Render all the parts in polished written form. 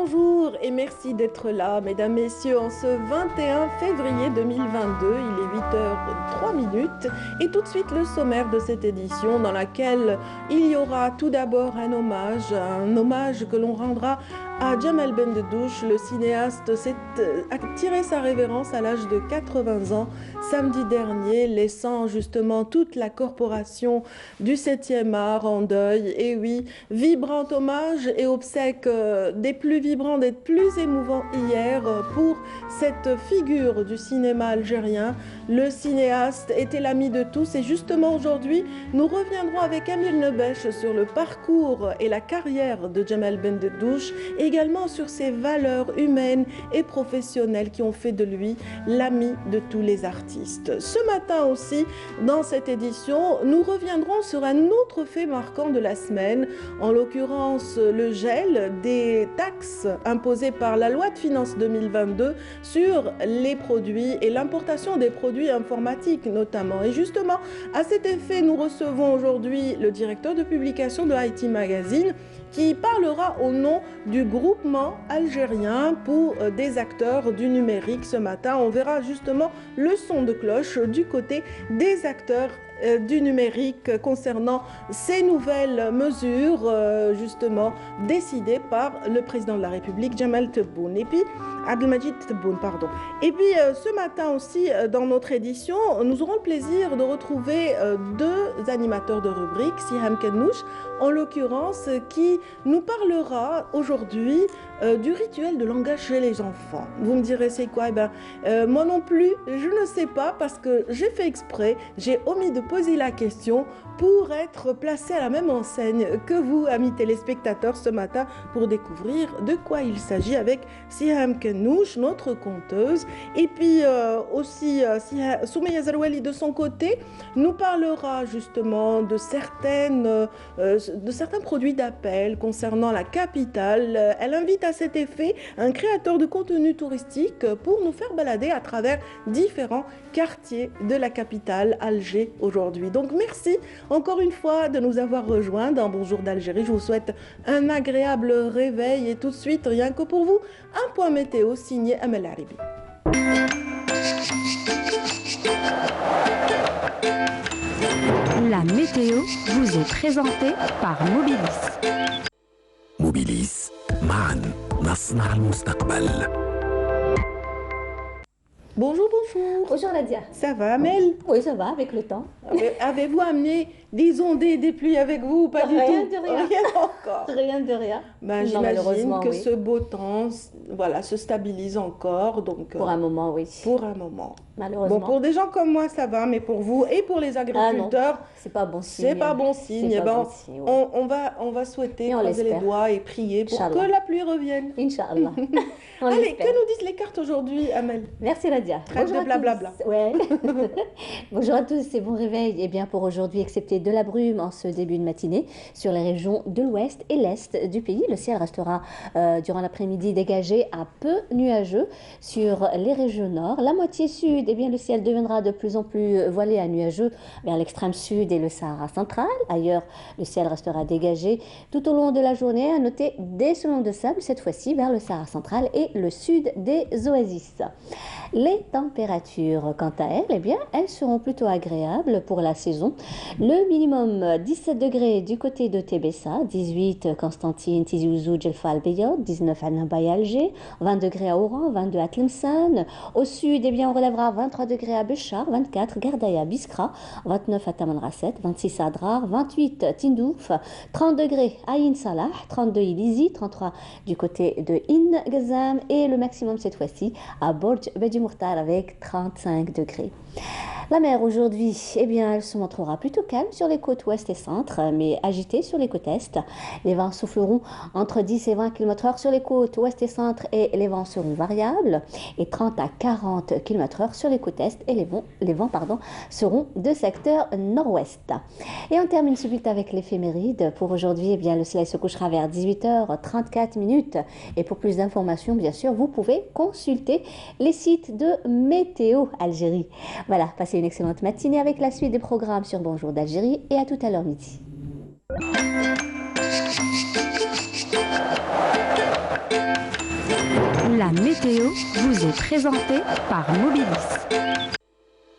bonjour et merci d'être là, mesdames, messieurs, en ce 21 février 2022, il est 8h03 et tout de suite le sommaire de cette édition dans laquelle il y aura tout d'abord un hommage que l'on rendra à Djemal Bendeddouch. Le cinéaste a tiré sa révérence à l'âge de 80 ans samedi dernier, laissant justement toute la corporation du 7e art en deuil. Et oui, vibrant hommage et obsèques des plus vibrants, des plus émouvants hier pour cette figure du cinéma algérien. Le cinéaste était l'ami de tous et justement aujourd'hui, nous reviendrons avec Amil Nebech sur le parcours et la carrière de Djemal Bendeddouch, également sur ses valeurs humaines et professionnelles qui ont fait de lui l'ami de tous les artistes. Ce matin aussi, dans cette édition, nous reviendrons sur un autre fait marquant de la semaine, en l'occurrence le gel des taxes imposées par la loi de finances 2022 sur les produits et l'importation des produits informatiques notamment. Et justement, à cet effet, nous recevons aujourd'hui le directeur de publication de IT Magazine qui parlera au nom du groupement algérien pour des acteurs du numérique. Ce matin, on verra justement le son de cloche du côté des acteurs du numérique concernant ces nouvelles mesures justement décidées par le président de la République, Djemal Tebboune. Et puis, Abdelmajid Tebboune, pardon. Et puis, ce matin aussi, dans notre édition, nous aurons le plaisir de retrouver deux animateurs de rubrique, Siham Kennouch, en l'occurrence, qui nous parlera aujourd'hui du rituel de langage chez les enfants. Vous me direz, c'est quoi? Moi non plus, je ne sais pas parce que j'ai fait exprès, j'ai omis de poser la question pour être placé à la même enseigne que vous, amis téléspectateurs, ce matin pour découvrir de quoi il s'agit avec Siham Kennouch, notre conteuse. Et puis aussi Soumeya Zerouali de son côté nous parlera justement de certains produits d'appel concernant la capitale. Elle invite à cet effet un créateur de contenu touristique pour nous faire balader à travers différents quartiers de la capitale, Alger, aujourd'hui. Donc merci encore une fois de nous avoir rejoints dans Bonjour d'Algérie. Je vous souhaite un agréable réveil et tout de suite, rien que pour vous, un point météo signé Amel Aribi. La météo vous est présentée par Mobilis. موبيليس معا نصنع المستقبل. Bonjour, bonjour. Bonjour Nadia. Ça va, Amel? Oui, ça va, avec le temps. Avez-vous amené des ondées et des pluies avec vous ou pas du Rien tout? de rien. Rien encore. Rien de rien. Ben, Non, j'imagine malheureusement, que oui. ce beau temps voilà, se stabilise encore. Donc, Pour un moment, oui. pour un moment. Malheureusement. Bon, pour des gens comme moi, ça va, mais pour vous et pour les agriculteurs, c'est pas bon signe. c'est pas bon signe. C'est Eh pas ben, bon signe, oui. on va souhaiter, Et on croiser les l'espère. doigts et prier pour Inch'Allah. que la pluie revienne. Inch'Allah. On Allez, l'espère. que nous disent les cartes aujourd'hui, Amel? Merci Nadia. Trêve de à blablabla. tous. Ouais. Bonjour à tous et bon réveil. Eh bien pour aujourd'hui, excepté de la brume en ce début de matinée, sur les régions de l'ouest et l'est du pays, le ciel restera durant l'après-midi dégagé à peu nuageux sur les régions nord. La moitié sud, eh bien le ciel deviendra de plus en plus voilé à nuageux vers l'extrême sud et le Sahara central. Ailleurs, le ciel restera dégagé tout au long de la journée. À noter des solons de sable, cette fois-ci vers le Sahara central et le sud des oasis. Les températures, quant à elles, eh bien, elles seront plutôt agréables pour la saison. Le minimum 17 degrés du côté de Tébessa, 18 Constantine, Tizi Ouzou, Djelfa Al Beyoad, 19 à Nambay Alger, 20 degrés à Oran, 22 à Tlemcen. Au sud, eh bien, on relèvera 23 degrés à Béchar, 24 Gardaïa Biskra, 29 à Tamanrasset, 26 à Adrar, 28 Tindouf, 30 degrés à In Salah, 32 Ilizi, 33 du côté de In Gazam et le maximum cette fois-ci à Borj Bedi Mourtar avec 35 degrés. La mer aujourd'hui, eh bien, elle se montrera plutôt calme sur les côtes ouest et centre, mais agitée sur les côtes est. Les vents souffleront entre 10 et 20 km/h sur les côtes ouest et centre et les vents seront variables. Et 30 à 40 km/h sur les côtes est et les vents seront de secteur nord-ouest. Et on termine ce bulletin avec l'éphéméride. Pour aujourd'hui, eh bien, le soleil se couchera vers 18h34. Et pour plus d'informations, bien sûr, vous pouvez consulter les sites de Météo Algérie. Voilà, passez une excellente matinée avec la suite des programmes sur Bonjour d'Algérie et à tout à l'heure midi. La météo vous est présentée par Mobilis.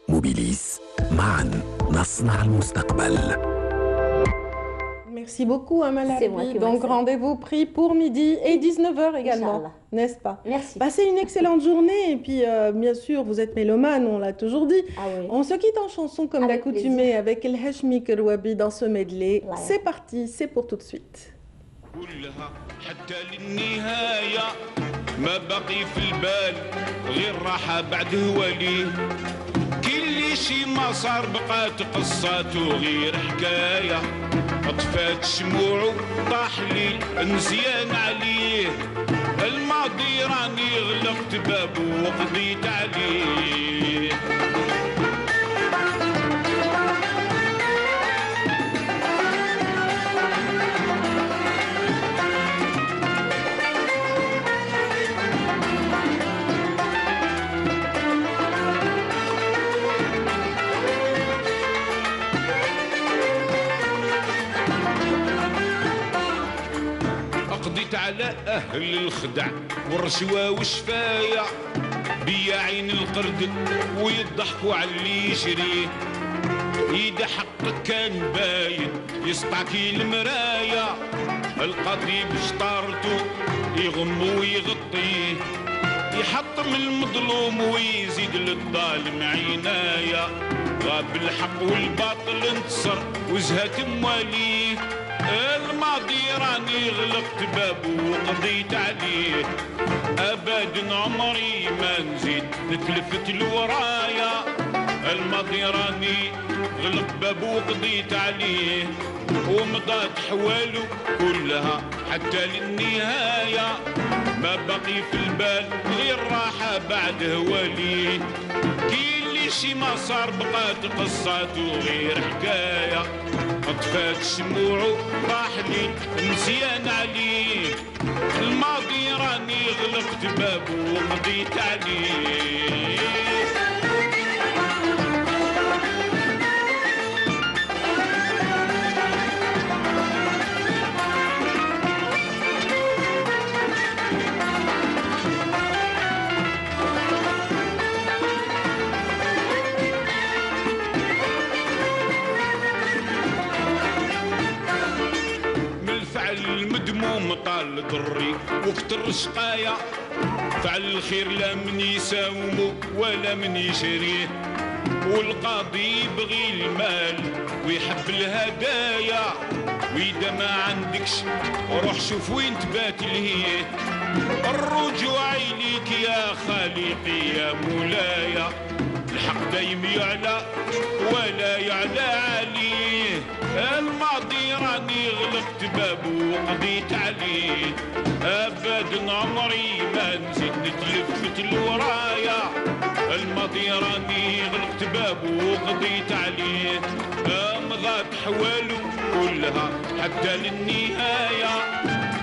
موبيليس معا نصنع المستقبل. Merci beaucoup, Amal C'est moi Harbi. qui Donc, remercie. rendez-vous pris pour midi et 19h également, Inch'Allah. n'est-ce pas? Merci. Passez une excellente journée. Et puis, bien sûr, vous êtes mélomane, on l'a toujours dit. Ah oui. On se quitte en chanson comme Avec d'accoutumé avec El Hashmi Kerwabi dans ce medley. Voilà. C'est parti, c'est pour tout de suite. كلها حتى للنهاية ما بقي في البال غير راحة بعد هوالي كل شي ما صار بقات قصاته غير حكاية طفات شموعه طاح لي نسيان عليه الماضي راني غلقت بابه وقضيت عليه قضيت على أهل الخدع والرشوة والشفاية بياعين القرد ويضحكوا على اللي يشريه إذا حقك كان باين يسطعكي المراية القضيب شطارته يغم ويغطيه يحطم المظلوم ويزيد للظالم عناية غاب الحق والباطل انتصر وزهت مواليه الماضي راني غلقت بابه وقضيت عليه ابدا عمري ما نزيد نتلفت لورايا الماضي راني غلقت بابه وقضيت عليه ومضات حواله كلها حتى للنهاية ما بقي في البال غير راحة بعد هوالي كل شي ما صار بقات قصاته غير حكاية طفات شموعه طاح لي نسيان عليه الماضي راني غلقت بابه وقضيت عليه المدموم طال ضري وكتر شقايا فعل الخير لا من يساومه ولا من يشريه والقاضي يبغي المال ويحب الهدايا وإذا ما عندكش روح شوف وين تبات لهيه الرجوع إليك يا خالقي يا مولاي الحق دايم يعلى ولا يعلى عليه الماضي راني غلقت بابه وقضيت عليه ابدا عمري ما نزيد نتلفت لورايا الماضي راني غلقت بابه وقضيت عليه مضات حواله كلها حتى للنهاية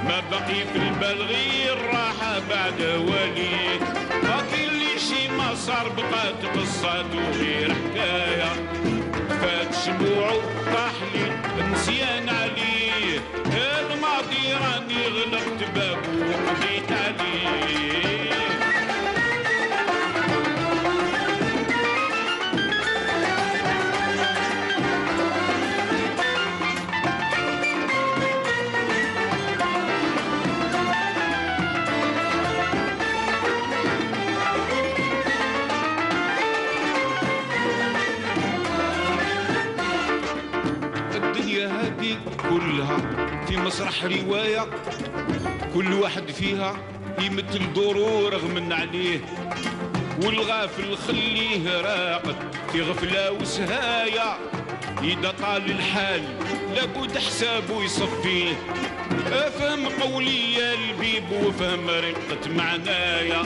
ما بقي في البال غير راحة بعد هواليه كل شي ما صار بقات قصاته غير حكاية فات شموعه طاح لي نسيان عليه الماضي راني غلقت بابه وقضيت عليه كلها في مسرح رواية كل واحد فيها يمثل دوره رغم عليه والغافل خليه راقد في غفلة وسهاية إذا طال الحال لابد حسابه يصفيه أفهم قولي يا البيب وفهم رقة معنايا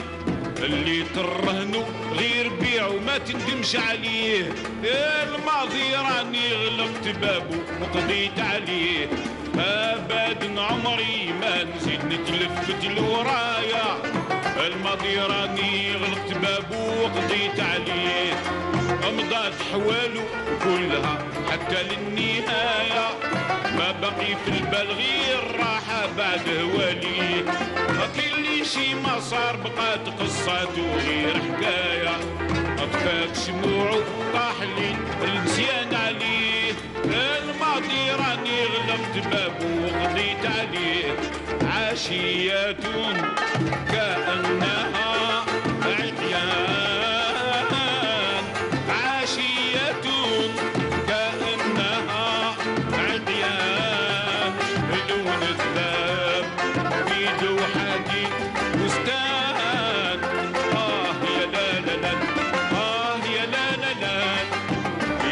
اللي ترهنوا غير بيعوا ما تندمش عليه الماضي راني غلقت بابه وقضيت عليه ابدا عمري ما نزيد نتلفت لورايا الماضي راني غلقت بابو وقضيت عليه، مضات حوالو كلها حتى للنهاية، ما بقي في البال غير راحة بعد هوالي، كاين لي شي ما صار بقات قصته غير حكاية، طفاك شموعو طاح لي المزيان عليه، الماضي راني غلقت بابو وقضيت عليه، عشيات كأنها عقيان، عشية كأنها عقيان، لون الذهب في دوحتي بستان، يا لا لا لا، يا لا لا لا،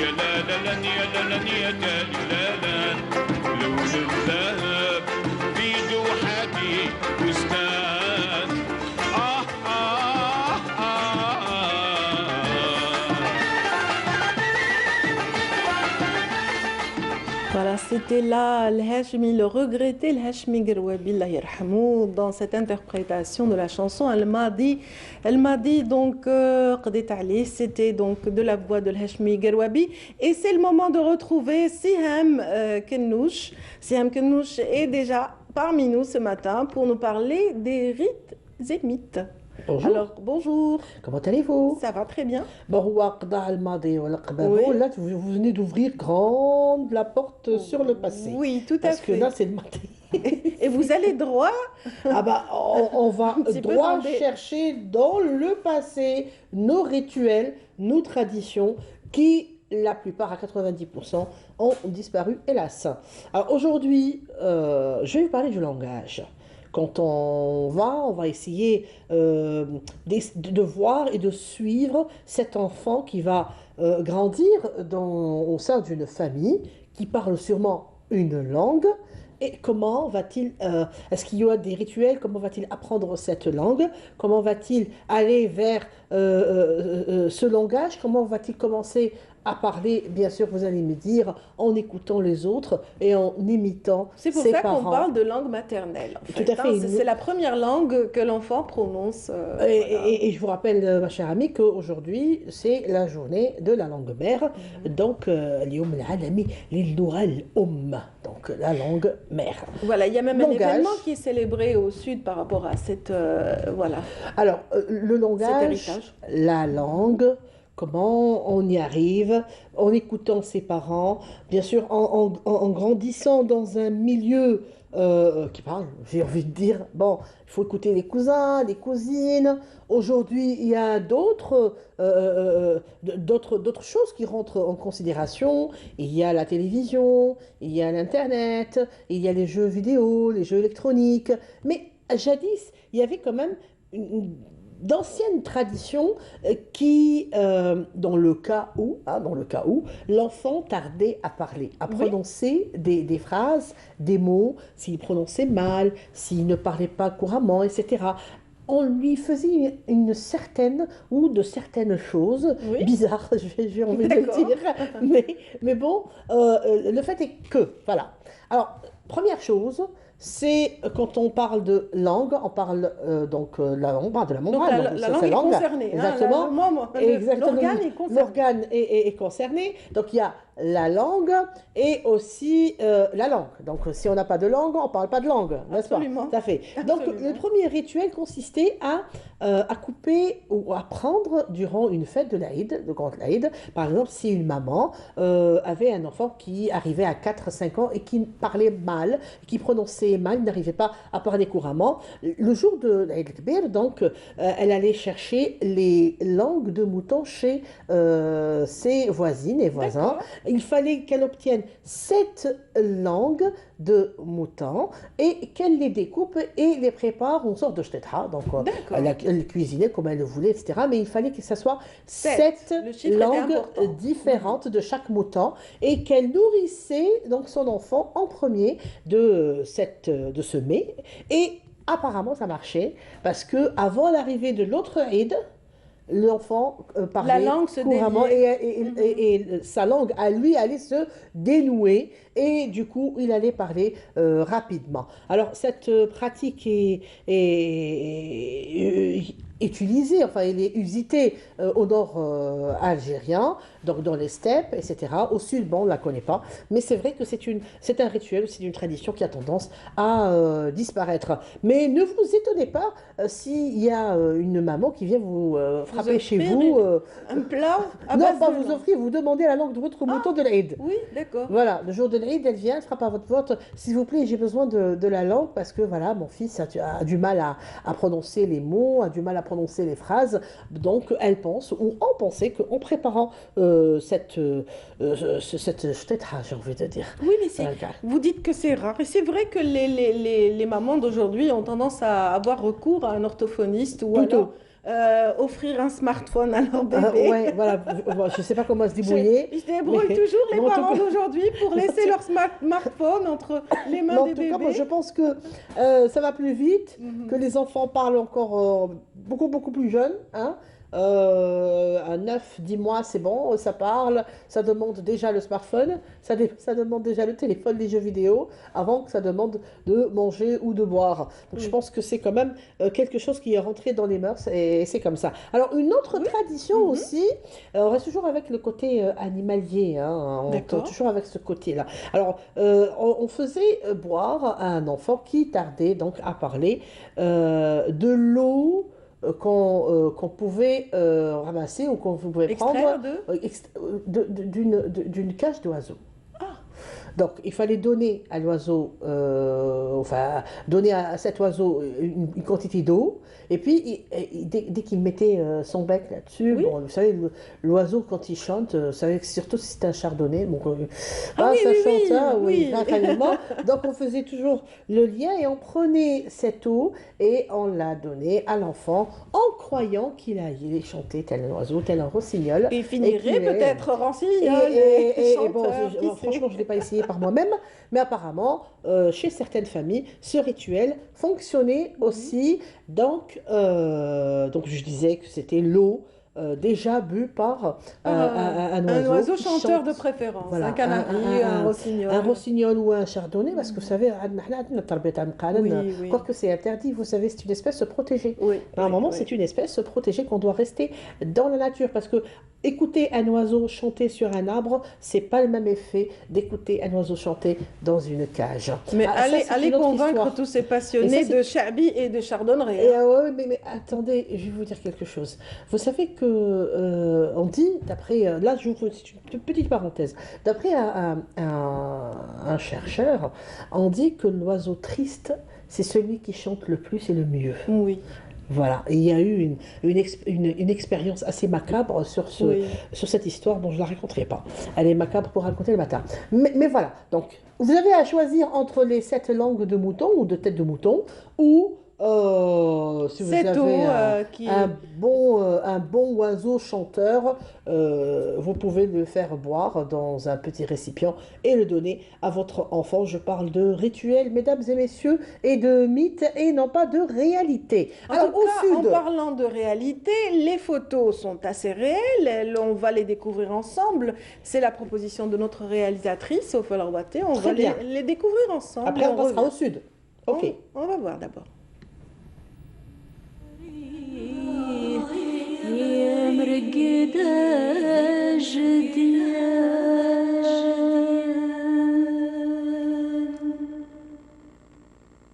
يا لا لا لا، يا لا لا يا لا لا، لون الذهب في دوحتي بستان. Voilà, c'était là le Hachmi, le regretté le Hachmi Gerwabi, Allah yarhamou, dans cette interprétation de la chanson Al-Madi. Al-Madi, donc, Qadit Ali, c'était donc de la voix de Hachmi Gerwabi. Et c'est le moment de retrouver Siham Kennouch. Siham Kennouch est déjà parmi nous ce matin pour nous parler des rites et mythes. Bonjour. Alors, bonjour. Comment allez-vous? Ça va très bien. Bon, vous venez d'ouvrir grande la porte sur le passé. Oui, tout à Parce fait. que là, c'est le matin. Et vous allez droit. Ah bah, on va petit peu droit dans des- chercher dans le passé nos rituels, nos traditions qui, la plupart, à 90%, ont disparu, hélas. Alors aujourd'hui, je vais vous parler du langage. Quand on va essayer de voir et de suivre cet enfant qui va grandir au sein d'une famille qui parle sûrement une langue. Et comment va-t-il, est-ce qu'il y a des rituels, comment va-t-il apprendre cette langue? Comment va-t-il aller vers ce langage? Comment va-t-il commencer à parler? Bien sûr, vous allez me dire, en écoutant les autres et en imitant C'est pour ses ça parents. qu'on parle de langue maternelle. En fait, Tout à fait. C'est la première langue que l'enfant prononce. Et je vous rappelle, ma chère amie, qu'aujourd'hui, c'est la journée de la langue mère. Donc, اليوم العالمي للغة الأم. Donc, la langue mère. Voilà, il y a même un Langage. événement qui est célébré au sud par rapport à cette, voilà, Alors, le langage, héritage. la langue, comment on y arrive, en écoutant ses parents, bien sûr, en grandissant dans un milieu qui parle, j'ai envie de dire, bon, il faut écouter les cousins, les cousines. Aujourd'hui, il y a d'autres choses qui rentrent en considération. Il y a la télévision, il y a l'Internet, il y a les jeux vidéo, les jeux électroniques. Mais jadis, il y avait quand même d'anciennes traditions qui, dans le cas où l'enfant tardait à parler, à prononcer des phrases, des mots, s'il prononçait mal, s'il ne parlait pas couramment, etc. On lui faisait une certaine ou de certaines choses bizarres, j'ai envie de le dire. Mais bon, le fait est que, voilà. Alors, première chose, c'est quand on parle de langue, on parle on parle de la Donc morale. la langue est concernée. Exactement. Exactement. L'organe est concerné. L'organe est concerné. Donc il y a la langue et aussi la langue. Donc si on n'a pas de langue, on ne parle pas de langue, n'est-ce pas? Absolument. Tout à fait. Donc Absolument. le premier rituel consistait à couper ou à prendre durant une fête de l'Aïd, de grande l'Aïd. Par exemple, si une maman avait un enfant qui arrivait à 4-5 ans et qui parlait mal, qui prononçait mal, n'arrivait pas à parler couramment, le jour de l'Aïd al-Kbir, donc elle allait chercher les langues de mouton chez ses voisines et voisins. D'accord. Il fallait qu'elle obtienne 7 langues de mouton et qu'elle les découpe et les prépare en sorte de shtetha. Donc elle cuisinait comme elle le voulait, etc. Mais il fallait que ce soit 7 Le chiffre était langues important. différentes de chaque mouton et qu'elle nourrissait donc son enfant en premier de ce mets. Et apparemment ça marchait parce que avant l'arrivée de l'autre Eid, l'enfant parlait La langue se couramment déliait. et sa langue à lui allait se dénouer et du coup il allait parler rapidement. Alors cette pratique est utilisée, enfin elle est usitée au nord algérien, donc dans les steppes, etc. Au sud, bon, on ne la connaît pas, mais c'est vrai que c'est un rituel, c'est une tradition qui a tendance à disparaître. Mais ne vous étonnez pas s'il y a une maman qui vient vous frapper chez offrir vous. un plat à Non, base pas de vous langue. offrir, vous demandez la langue de votre mouton de l'Aïd. Oui, d'accord. Voilà, le jour de l'Aïd, elle vient, elle frappe à votre porte. S'il vous plaît, j'ai besoin de la langue parce que voilà, mon fils a du mal à prononcer les mots, a du mal à prononcer les phrases. Donc, elle pense, ou on pensait qu'en préparant cette j'ai envie de dire. Oui, mais vous dites que c'est rare. Et c'est vrai que les mamans d'aujourd'hui ont tendance à avoir recours à un orthophoniste ou Plutôt. alors offrir un smartphone à leur bébé. Ouais, voilà, je ne sais pas comment se débrouiller. Ils se débrouillent mais- toujours, les mais en tout parents cas- d'aujourd'hui, pour laisser leur smartphone entre les Mais mains en des tout cas, moi, bébés. je pense que ça va plus vite, que les enfants parlent encore beaucoup, beaucoup plus jeunes. Hein. À 9, 10 mois, c'est bon, ça parle, ça demande déjà le smartphone, ça demande déjà le téléphone, les jeux vidéo, avant que ça demande de manger ou de boire. Donc je pense que c'est quand même quelque chose qui est rentré dans les mœurs et c'est comme ça. Alors une autre tradition aussi, on reste toujours avec le côté animalier, hein, on D'accord. toujours avec ce côté-là. Alors on faisait boire à un enfant qui tardait donc à parler de l'eau qu'on pouvait ramasser ou qu'on pouvait Extraire prendre de... d'une cage d'oiseau. Donc, il fallait donner à l'oiseau, enfin, donner à cet oiseau une quantité d'eau. Et puis, dès qu'il mettait son bec là-dessus, Oui. bon, vous savez, l'oiseau, quand il chante, vous savez que surtout si c'est un chardonnay, bon, Ah oui, ça oui, chante, oui, hein, oui. incroyablement. Donc, on faisait toujours le lien et on prenait cette eau et on la donnait à l'enfant en croyant qu'il allait chanter tel un oiseau, tel un rossignol. Et il Et finirait qu'il est- peut-être rossignol et chanteur, bon, qui franchement, sait. je ne l'ai pas essayé par moi-même, mais apparemment, chez certaines familles, ce rituel fonctionnait aussi. Donc je disais que c'était l'eau déjà bue par un oiseau qui chanteur chante. de préférence, Voilà, un canari, un rossignol. un rossignol ou un chardonnay, parce que vous savez, Oui. quoique c'est interdit, vous savez, c'est une espèce protégée. Oui, Normalement, oui. c'est une espèce protégée qu'on doit rester dans la nature, parce que écouter un oiseau chanter sur un arbre, c'est pas le même effet d'écouter un oiseau chanter dans une cage. Mais Ah, ça, c'est allez une autre convaincre histoire. tous ces Et passionnés ça, de Chabi et de Chardonneret. Et ouais, mais attendez, je vais vous dire quelque chose. Vous savez que on dit, d'après, là je vous c'est une petite parenthèse, d'après un chercheur, on dit que l'oiseau triste, c'est celui qui chante le plus et le mieux. Oui. Voilà, et il y a eu une expérience assez macabre sur cette histoire dont je ne la raconterai pas. Elle est macabre pour raconter le matin. Mais voilà, donc vous avez à choisir entre les 7 langues de mouton ou de tête de mouton, ou si vous Cette avez eau qui est... un bon oiseau chanteur, vous pouvez le faire boire dans un petit récipient et le donner à votre enfant. Je parle de rituel, mesdames et messieurs, et de mythe et non pas de réalité. En Alors, tout cas, en parlant de réalité, les photos sont assez réelles. On va les découvrir ensemble. C'est la proposition de notre réalisatrice, Ophel Rouaté. On Très va bien. les découvrir ensemble. Après, on passera revient. au sud. Ok. On va voir d'abord. يا مرقدة جديان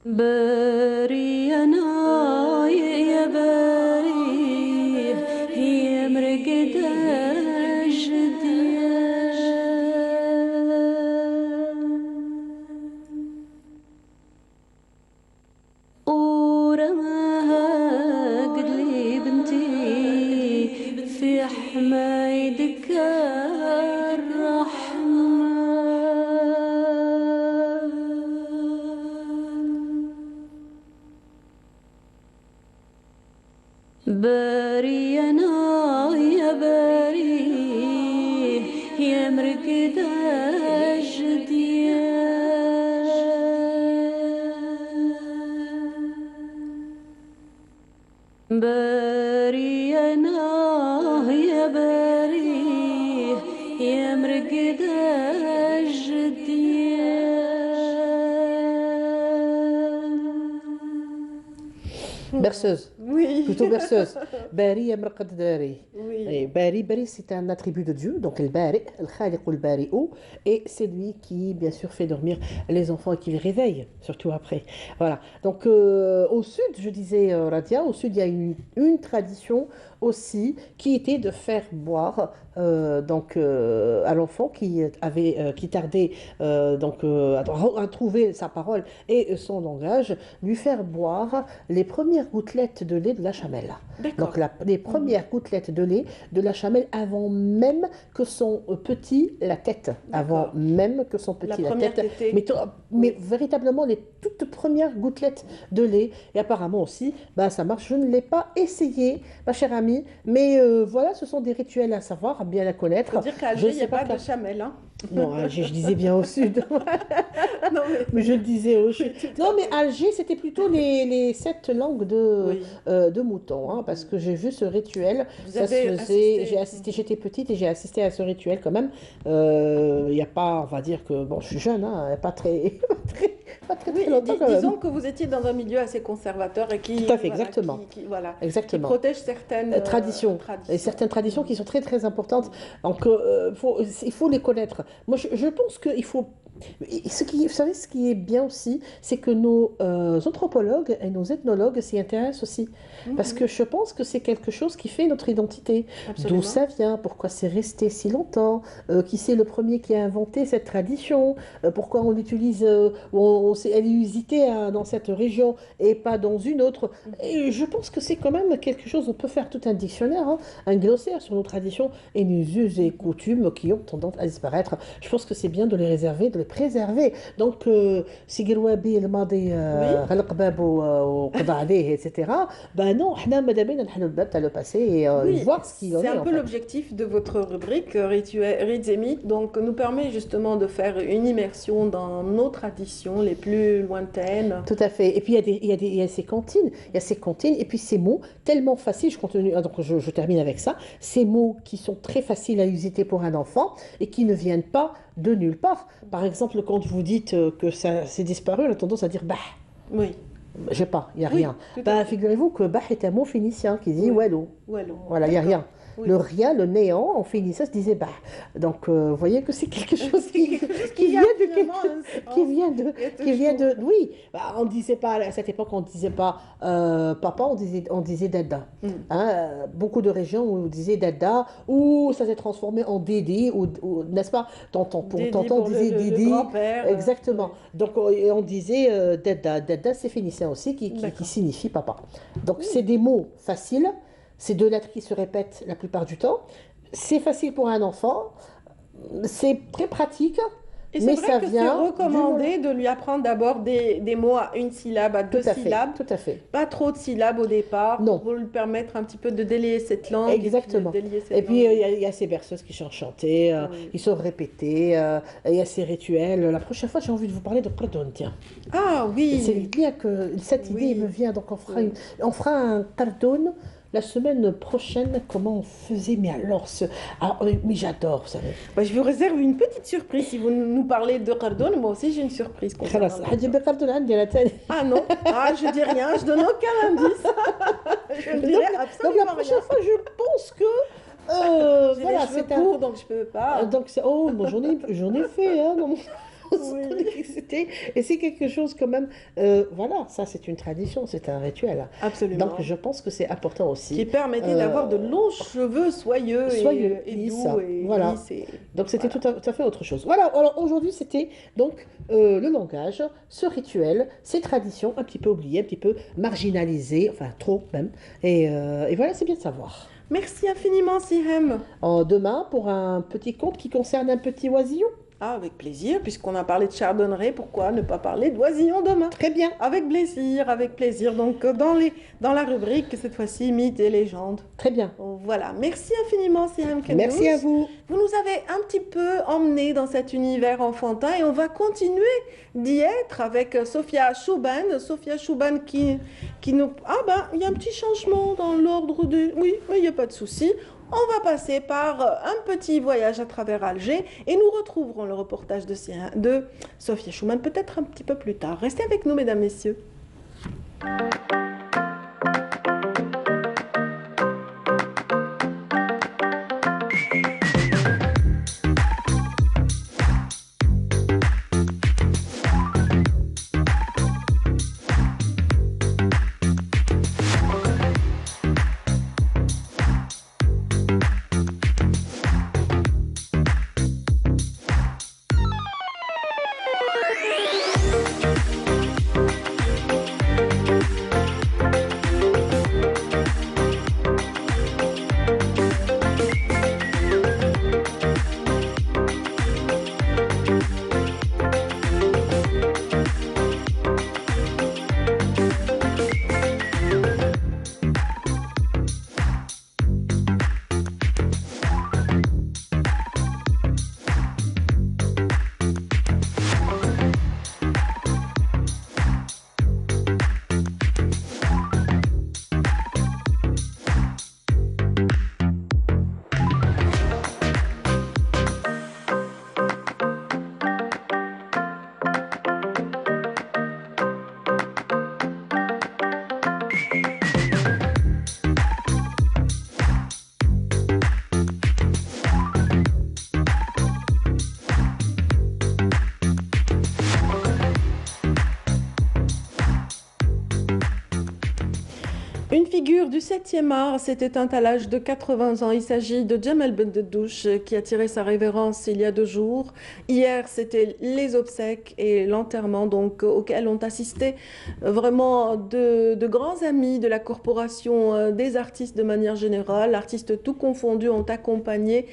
باري أنا يا باري هي مرقدة جديان ورماها قد لي بنتي في حمايدك الرحمن باري أنا يا باري يا مرقدة جديان باري أنا مرقد الجديان. Berceuse. Oui. Plutôt berceuse. Bari yamraqad dari. Oui. Et Bari, c'est un attribut de Dieu, donc el Bari, el Khaliq ou el Bari'u, et c'est lui qui, bien sûr, fait dormir les enfants et qui les réveille, surtout après. Voilà. Donc, au sud, je disais, Radia, au sud, il y a une tradition aussi qui était de faire boire à l'enfant qui tardait à trouver sa parole et son langage, lui faire boire les premières gouttelettes de lait de la chamelle. D'accord. Donc les premières gouttelettes de lait de la chamelle avant même que son petit la tête. Avant même que son petit la première tête. tétée. Mais véritablement les toutes premières gouttelettes de lait. Et apparemment aussi, ça marche. Je ne l'ai pas essayé, ma chère amie, mais voilà, ce sont des rituels à savoir, à bien à connaître. Faut dire qu'à Je Alger, il n'y sais a pas pas de chamelle. Hein. Non, Alger, je disais bien au sud. Non, Mais je le disais au sud. Non, mais Alger, c'était plutôt les 7 langues de mouton, hein, parce que j'ai vu ce rituel. Vous Ça se avez faisait, j'ai assisté. assisté, j'étais petite et j'ai assisté à ce rituel quand même. Il n'y a pas, on va dire que, bon, je suis jeune, hein, il n'y a pas très, pas très Oui, longtemps quand même. disons que vous étiez dans un milieu assez conservateur et qui, Tout à fait, voilà, exactement. qui Exactement. protège certaines Traditions. Et certaines traditions qui sont très très importantes. Donc il faut les connaître. Moi je pense qu'il faut. Vous savez, ce qui est bien aussi, c'est que nos anthropologues et nos ethnologues s'y intéressent aussi. Parce que je pense que c'est quelque chose qui fait notre identité. Absolument. D'où ça vient, pourquoi c'est resté si longtemps, qui c'est le premier qui a inventé cette tradition, pourquoi on l'utilise, elle est usitée dans cette région et pas dans une autre. Et je pense que c'est quand même quelque chose, on peut faire tout un dictionnaire, hein, un glossaire sur nos traditions et nos us et coutumes qui ont tendance à disparaître. Je pense que c'est bien de les réserver, de les préserver. Donc, si Gelwabi le madi غلق باب وقضى عليه, etc. Ben non, احنا ماذا بينا نحل الباب تاع le passé et Oui, voir ce qu'il en est. c'est un en peu fait. l'objectif de votre rubrique Rites et mythes, donc nous permet justement de faire une immersion dans nos traditions les plus lointaines. Tout à fait. Et puis il y a ces cantines, et puis ces mots tellement faciles. Je termine avec ça. Ces mots qui sont très faciles à user pour un enfant et qui ne viennent pas de nulle part. Par exemple, quand vous dites que ça s'est disparu, on a tendance à dire bah. Oui. J'ai pas, il n'y a Oui, rien. tout à fait. Figurez-vous que bah est un mot phénicien qui dit Oui. wallo. Voilà, il n'y a rien. Oui. Le rien, le néant, en phénicien se disait bah. Donc, vous voyez que c'est quelque chose qui a vient de finalement qui vient de oui, on disait pas à cette époque, on disait pas papa, on disait dada. Hein, beaucoup de régions où on disait dada, ou ça s'est transformé en dédé, ou n'est-ce pas, tonton on disait le dédé. grand-père, Exactement. Donc on disait dada c'est phénicien aussi qui signifie papa. Donc c'est des mots faciles, c'est deux lettres qui se répètent la plupart du temps. C'est facile pour un enfant, c'est très pratique. Et c'est mais vrai ça que c'est vient recommandé de lui apprendre d'abord des mots à une syllabe, à deux syllabes. Tout à fait. Pas trop de syllabes au départ, Non. pour lui permettre un petit peu de délier cette langue. Exactement. Et puis il y a ces berceuses qui sont chantées, ils sont répétés, il y a ces rituels. La prochaine fois, j'ai envie de vous parler de Qardon, tiens. Ah oui. C'est bien que cette idée me vient, donc on fera un Qardon. La semaine prochaine, comment on faisait? Mais alors, mais j'adore, vous savez. Bah, je vous réserve une petite surprise. Si vous nous parlez de Qardon, moi aussi j'ai une surprise. concernant خلاص la- حتجيب Qardon عندي أنا تاني. Ah non, je dis rien, je donne aucun indice. Je ne dirai Donc la absolument prochaine rien. fois, je pense que J'ai voilà, les cheveux c'est courts, donc je peux pas. donc moi j'en ai fait hein, dans mon électricité. Et c'est quelque chose quand même, voilà, ça c'est une tradition, c'est un rituel. Absolument. Donc je pense que c'est important aussi. Qui permettait d'avoir de longs cheveux soyeux et lisses, doux et voilà. lisses et- Donc c'était voilà. tout à fait autre chose. Voilà, alors aujourd'hui c'était donc le langage, ce rituel, ces traditions un petit peu oubliées, un petit peu marginalisées, enfin trop même. Et voilà, c'est bien de savoir. Merci infiniment, Sirem. Demain pour un petit conte qui concerne un petit oisillon. Ah, avec plaisir, puisqu'on a parlé de chardonneret, pourquoi ne pas parler d'oisillon demain? Très bien. Avec plaisir, avec plaisir. Donc, dans la rubrique, cette fois-ci, mythes et légendes. Très bien. Voilà, merci infiniment, Sirem Kendous. Merci à vous. Vous nous avez un petit peu emmenés dans cet univers enfantin et on va continuer d'y être avec Sophia Chouban. Sophia Chouban qui nous... Ah ben, il y a un petit changement dans l'ordre de... Oui, mais il n'y a pas de souci. on va passer par un petit voyage à travers Alger et nous retrouverons le reportage de Sophia Schumann peut-être un petit peu plus tard. Restez avec nous, mesdames, messieurs. Une figure du 7e art s'est éteinte à l'âge de 80 ans. Il s'agit de Djemal Bendeddouch qui a tiré sa révérence il y a 2 jours. Hier, c'était les obsèques et l'enterrement donc auxquels ont assisté vraiment de grands amis de la corporation des artistes de manière générale. Artistes tout confondus ont accompagné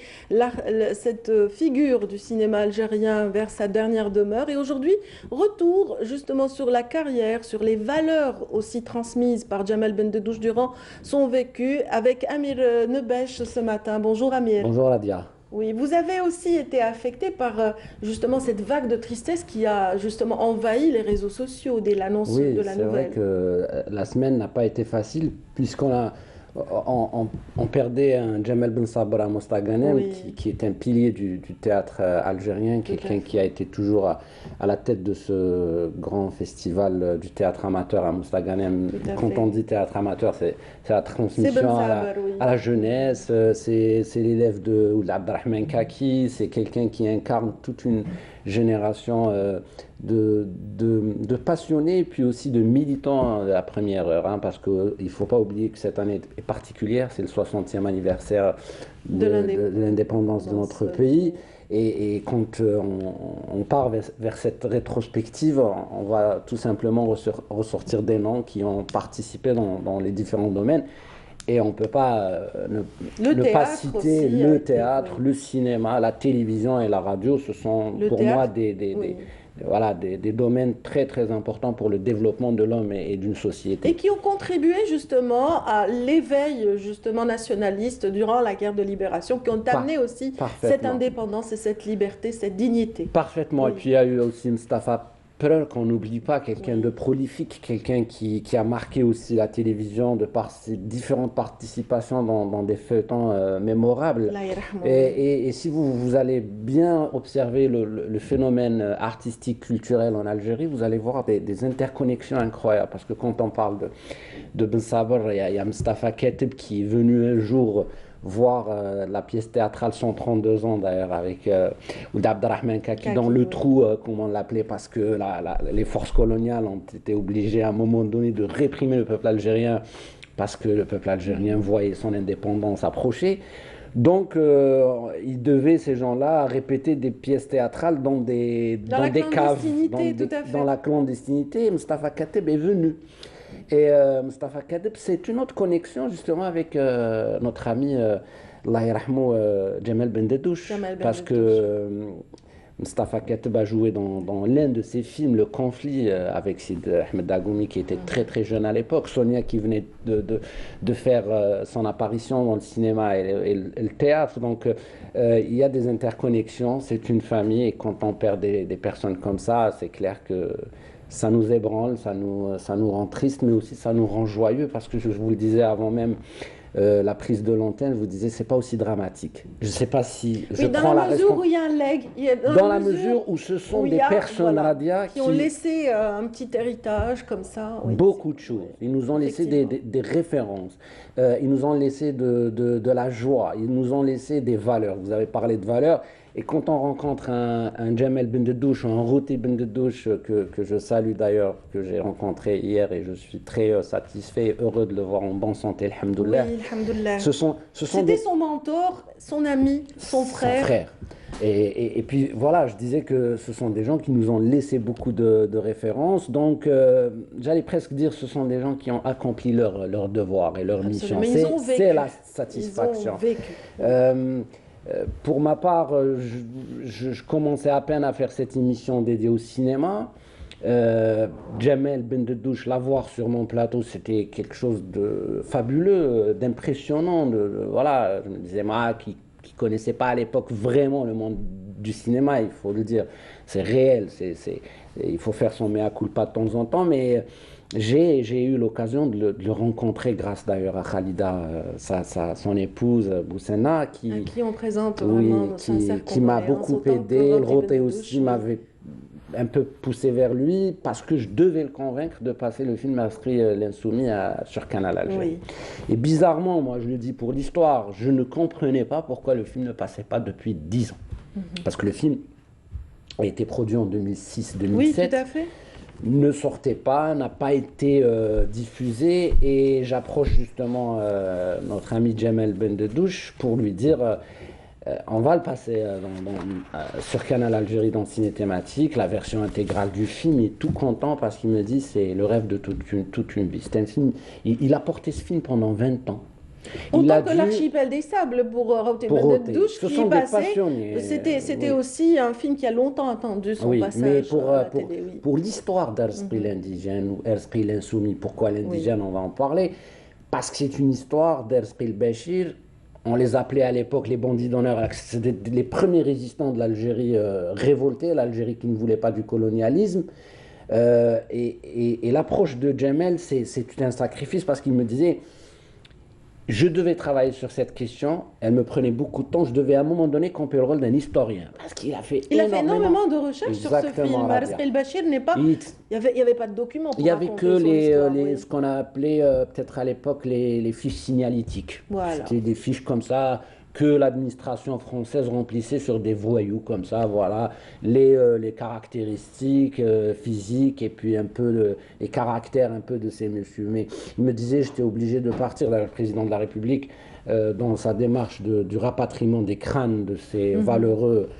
cette figure du cinéma algérien vers sa dernière demeure. Et aujourd'hui, retour justement sur la carrière, sur les valeurs aussi transmises par Djemal Bendeddouch durant son vécu avec Amir Nebesh ce matin. Bonjour Amir. Bonjour Ladia. Oui, vous avez aussi été affecté par justement cette vague de tristesse qui a justement envahi les réseaux sociaux dès l'annonce de la nouvelle. Oui, c'est vrai que la semaine n'a pas été facile on perdait un Djemal Ben Sabr à Mostaganem qui est un pilier du théâtre algérien, quelqu'un qui a été toujours à la tête de ce grand festival du théâtre amateur à Mostaganem. Quand on dit théâtre amateur, c'est la transmission à la jeunesse, c'est l'élève de Abdelrahman Kaki, c'est quelqu'un qui incarne toute une génération de passionnés et puis aussi de militants de la première heure, parce qu'il ne faut pas oublier que cette année est particulière, c'est le 60e anniversaire de l'indépendance de notre pays. Et quand on part vers cette rétrospective, on va tout simplement ressortir des noms qui ont participé dans les différents domaines. Et on ne peut pas ne pas citer le théâtre, le cinéma, la télévision et la radio. Ce sont pour moi des domaines très très importants pour le développement de l'homme et d'une société. Et qui ont contribué justement à l'éveil justement nationaliste durant la guerre de libération, qui ont amené aussi cette indépendance et cette liberté, cette dignité. Parfaitement. Et puis il y a eu aussi Mustapha Perel, qu'on n'oublie pas, quelqu'un de prolifique, quelqu'un qui a marqué aussi la télévision de par ses différentes participations dans des feuilletons mémorables. Et si vous allez bien observer le phénomène artistique, culturel en Algérie, vous allez voir des interconnexions incroyables. Parce que quand on parle de Ben Sabr, il y a Mustapha Keteb qui est venu un jour voir la pièce théâtrale 132 ans d'ailleurs avec Abdelrahman Kaki dans le trou, comme on l'appelait, parce que les forces coloniales ont été obligées à un moment donné de réprimer le peuple algérien parce que le peuple algérien voyait son indépendance approcher. Donc, ils devaient, ces gens-là, répéter des pièces théâtrales dans des caves, dans la clandestinité. Et Mustapha Keteb est venu. Et Mustapha Keteb, c'est une autre connexion justement avec notre ami Djemal Bendeddouch, parce que Mustapha Keteb a joué dans l'un de ses films, Le Conflit, avec Sid Ahmed Dagoumi, qui était très très jeune à l'époque, Sonia qui venait de faire son apparition dans le cinéma et le théâtre. Donc il y a des interconnexions, c'est une famille, et quand on perd des personnes comme ça, c'est clair que ça nous ébranle, ça nous rend triste, mais aussi ça nous rend joyeux, parce que je vous le disais avant même la prise de l'antenne, vous disiez c'est pas aussi dramatique. Je sais pas si je Oui, dans prends la la mesure où il y a un leg. dans la mesure où ce sont où il des y a, personnes voilà, Radia qui ont laissé un petit héritage comme ça. Oui, beaucoup de choses. Ils nous ont laissé des références. Ils nous ont laissé de la joie. Ils nous ont laissé des valeurs. Vous avez parlé de valeurs. Et quand on rencontre un Jamel Bendedouche ou un Routi Bendedouche, que je salue d'ailleurs, que j'ai rencontré hier et je suis très satisfait et heureux de le voir en bonne santé, alhamdoulilah. Oui, alhamdoulilah. C'était son mentor, son ami, son frère. Et puis voilà, je disais que ce sont des gens qui nous ont laissé beaucoup de références. Donc j'allais presque dire ce sont des gens qui ont accompli leur devoir et leur mission. C'est la satisfaction. Ils ont vécu. Pour ma part, je commençais à peine à faire cette émission dédiée au cinéma. Jamel Bendedouche, l'avoir sur mon plateau, c'était quelque chose de fabuleux, d'impressionnant. Voilà, je me disais, moi, qui connaissait pas à l'époque vraiment le monde du cinéma, il faut le dire. C'est réel, il faut faire son mea culpa de temps en temps, mais j'ai eu l'occasion de le rencontrer grâce d'ailleurs à Khalida, son épouse Boussena, à qui on présente vraiment notre sincère qui m'a condoléance, beaucoup autant que aidé. Le Roté Roté Bendedouche, aussi m'avait un peu poussé vers lui parce que je devais le convaincre de passer le film Esprit l'Insoumis sur Canal Algérie. Oui. Et bizarrement, moi je le dis pour l'histoire, je ne comprenais pas pourquoi le film ne passait pas depuis 10 ans. Parce que le film a été produit en 2006-2007. Oui, tout à fait. Ne sortait pas, n'a pas été diffusé, et j'approche justement notre ami Jamel Bendedouche pour lui dire on va le passer sur Canal Algérie dans Ciné Thématique, la version intégrale du film. Il est tout content parce qu'il me dit c'est le rêve de toute une vie. C'est un film, il a porté ce film pendant 20 ans. Autant que l'Archipel des Sables pour Roté Bendedouche qui est passé. C'était aussi un film qui a longtemps attendu son passage mais à la télé. Oui. Pour l'histoire d'Esprit l'indigène ou Esprit l'insoumis, pourquoi l'indigène, on va en parler, parce que c'est une histoire d'Esprit le Béchir. On les appelait à l'époque les bandits d'honneur. C'était les premiers résistants de l'Algérie révoltée, l'Algérie qui ne voulait pas du colonialisme. Et l'approche de Jamel, c'est un sacrifice parce qu'il me disait je devais travailler sur cette question, elle me prenait beaucoup de temps, je devais à un moment donné camper le rôle d'un historien. Parce qu'il a fait énormément de recherches sur ce film. Esprit le Béchir n'est pas... Il n'y avait pas de documents pour raconter son histoire. Il n'y avait que ce qu'on a appelé peut-être à l'époque les fiches signalétiques. Voilà. C'était des fiches comme ça que l'administration française remplissait sur des voyous comme ça, voilà, les caractéristiques physiques et puis un peu les caractères un peu de ces messieurs. Mais il me disait, j'étais obligé de partir, le président de la République, dans sa démarche du rapatriement des crânes de ces valeureux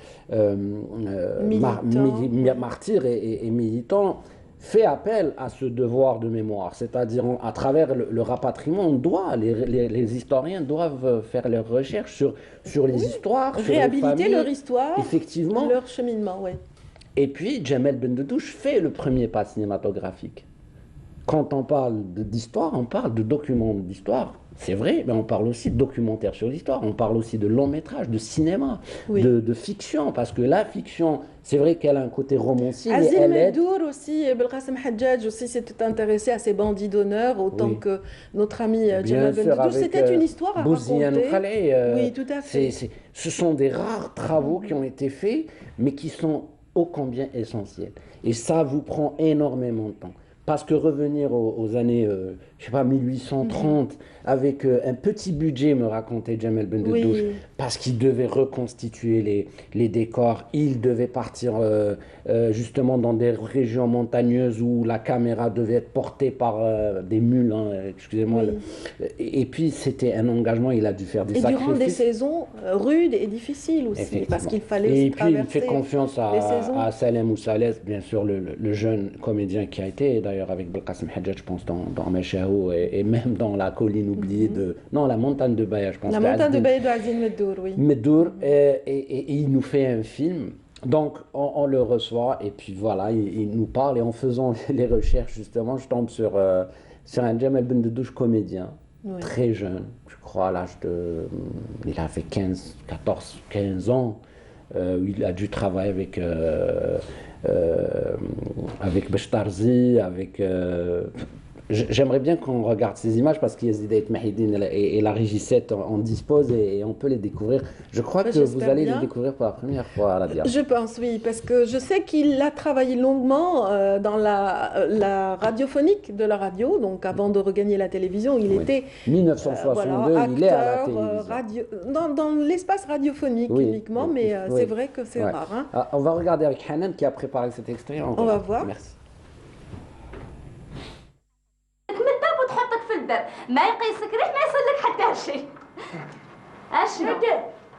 martyrs et militants, fait appel à ce devoir de mémoire, c'est-à-dire à travers le rapatriement, les historiens doivent faire leurs recherches sur les histoires, sur réhabiliter leur histoire, effectivement, leur cheminement, oui. Et puis Jamel Bendedouche fait le premier pas cinématographique. Quand on parle d'histoire, on parle de documents d'histoire. C'est vrai, mais on parle aussi de documentaires sur l'histoire, on parle aussi de long métrage, de cinéma, de fiction, parce que la fiction, c'est vrai qu'elle a un côté romancier, mais Azim elle est... Meddour aussi, Belkacem Hadjadj aussi s'était intéressé à ces bandits d'honneur, autant que notre ami Jamel Bendedouche. C'était une histoire à raconter. Oui, tout à fait. Ce sont des rares travaux qui ont été faits, mais qui sont ô combien essentiels. Et ça vous prend énormément de temps. Parce que revenir aux années, je sais pas, 1830, avec un petit budget, me racontait Jamel Bendedouche, parce qu'il devait reconstituer les décors, il devait partir justement dans des régions montagneuses où la caméra devait être portée par des mules, excusez-moi. Et puis c'était un engagement, il a dû faire des sacrifices. Et durant des saisons rudes et difficiles aussi, parce qu'il fallait traverser. Et puis il fait confiance à Salem Moussalès, bien sûr, le jeune comédien qui a été, d'ailleurs avec Belkacem Hadjadj, je pense, dans Mechaou et même dans la colline oubliée de... Non, la montagne de Baya, je pense. La montagne de Baya de Azim Meddour, oui. Meddour, et il nous fait un film. Donc, on le reçoit, et puis voilà, il nous parle, et en faisant les recherches, justement, je tombe sur un Jamel Bendedouche comédien, très jeune, je crois, à l'âge de... Il avait 14, 15 ans. Il a dû travailler avec Bechtarzi, avec J'aimerais bien qu'on regarde ces images parce qu'Yezideit Mahidine et la Régie 7 en disposent et on peut les découvrir. Je crois que vous allez les découvrir pour la première fois à la Dia. Je pense, oui, parce que je sais qu'il a travaillé longuement dans la radiophonique de la radio, donc avant de regagner la télévision, il était 1962, voilà, il est à la acteur, télévision. dans l'espace radiophonique uniquement, mais c'est vrai que c'est rare. Hein. Ah, on va regarder avec Hanan qui a préparé cet extrait. On va voir. Merci. وتحطك في الباب ما يقيسك ريح ما يصير لك حتى شيء اشنو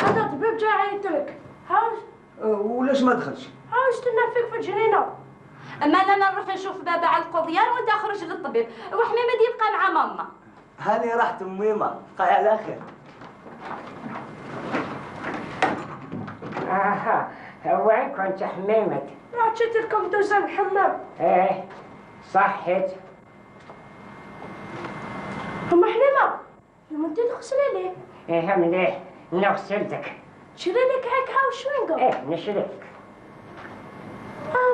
هذا الطبيب جاي عيط لك هاوش وليش ما دخلش هاوش تنا فيك في الجنينه اما انا نروح نشوف بابا على القضيان وانت اخرج للطبيب وحميمه يبقى مع ماما هاني راحت ميمه بقاي على خير اها وين كنت حميمه عطيت لكم دوزه الحمام ايه صحت هم حليمه لما انت تغسلي ليه ايه مليح نغسلتك شري لك هيك هاوش وين قال ايه نشريك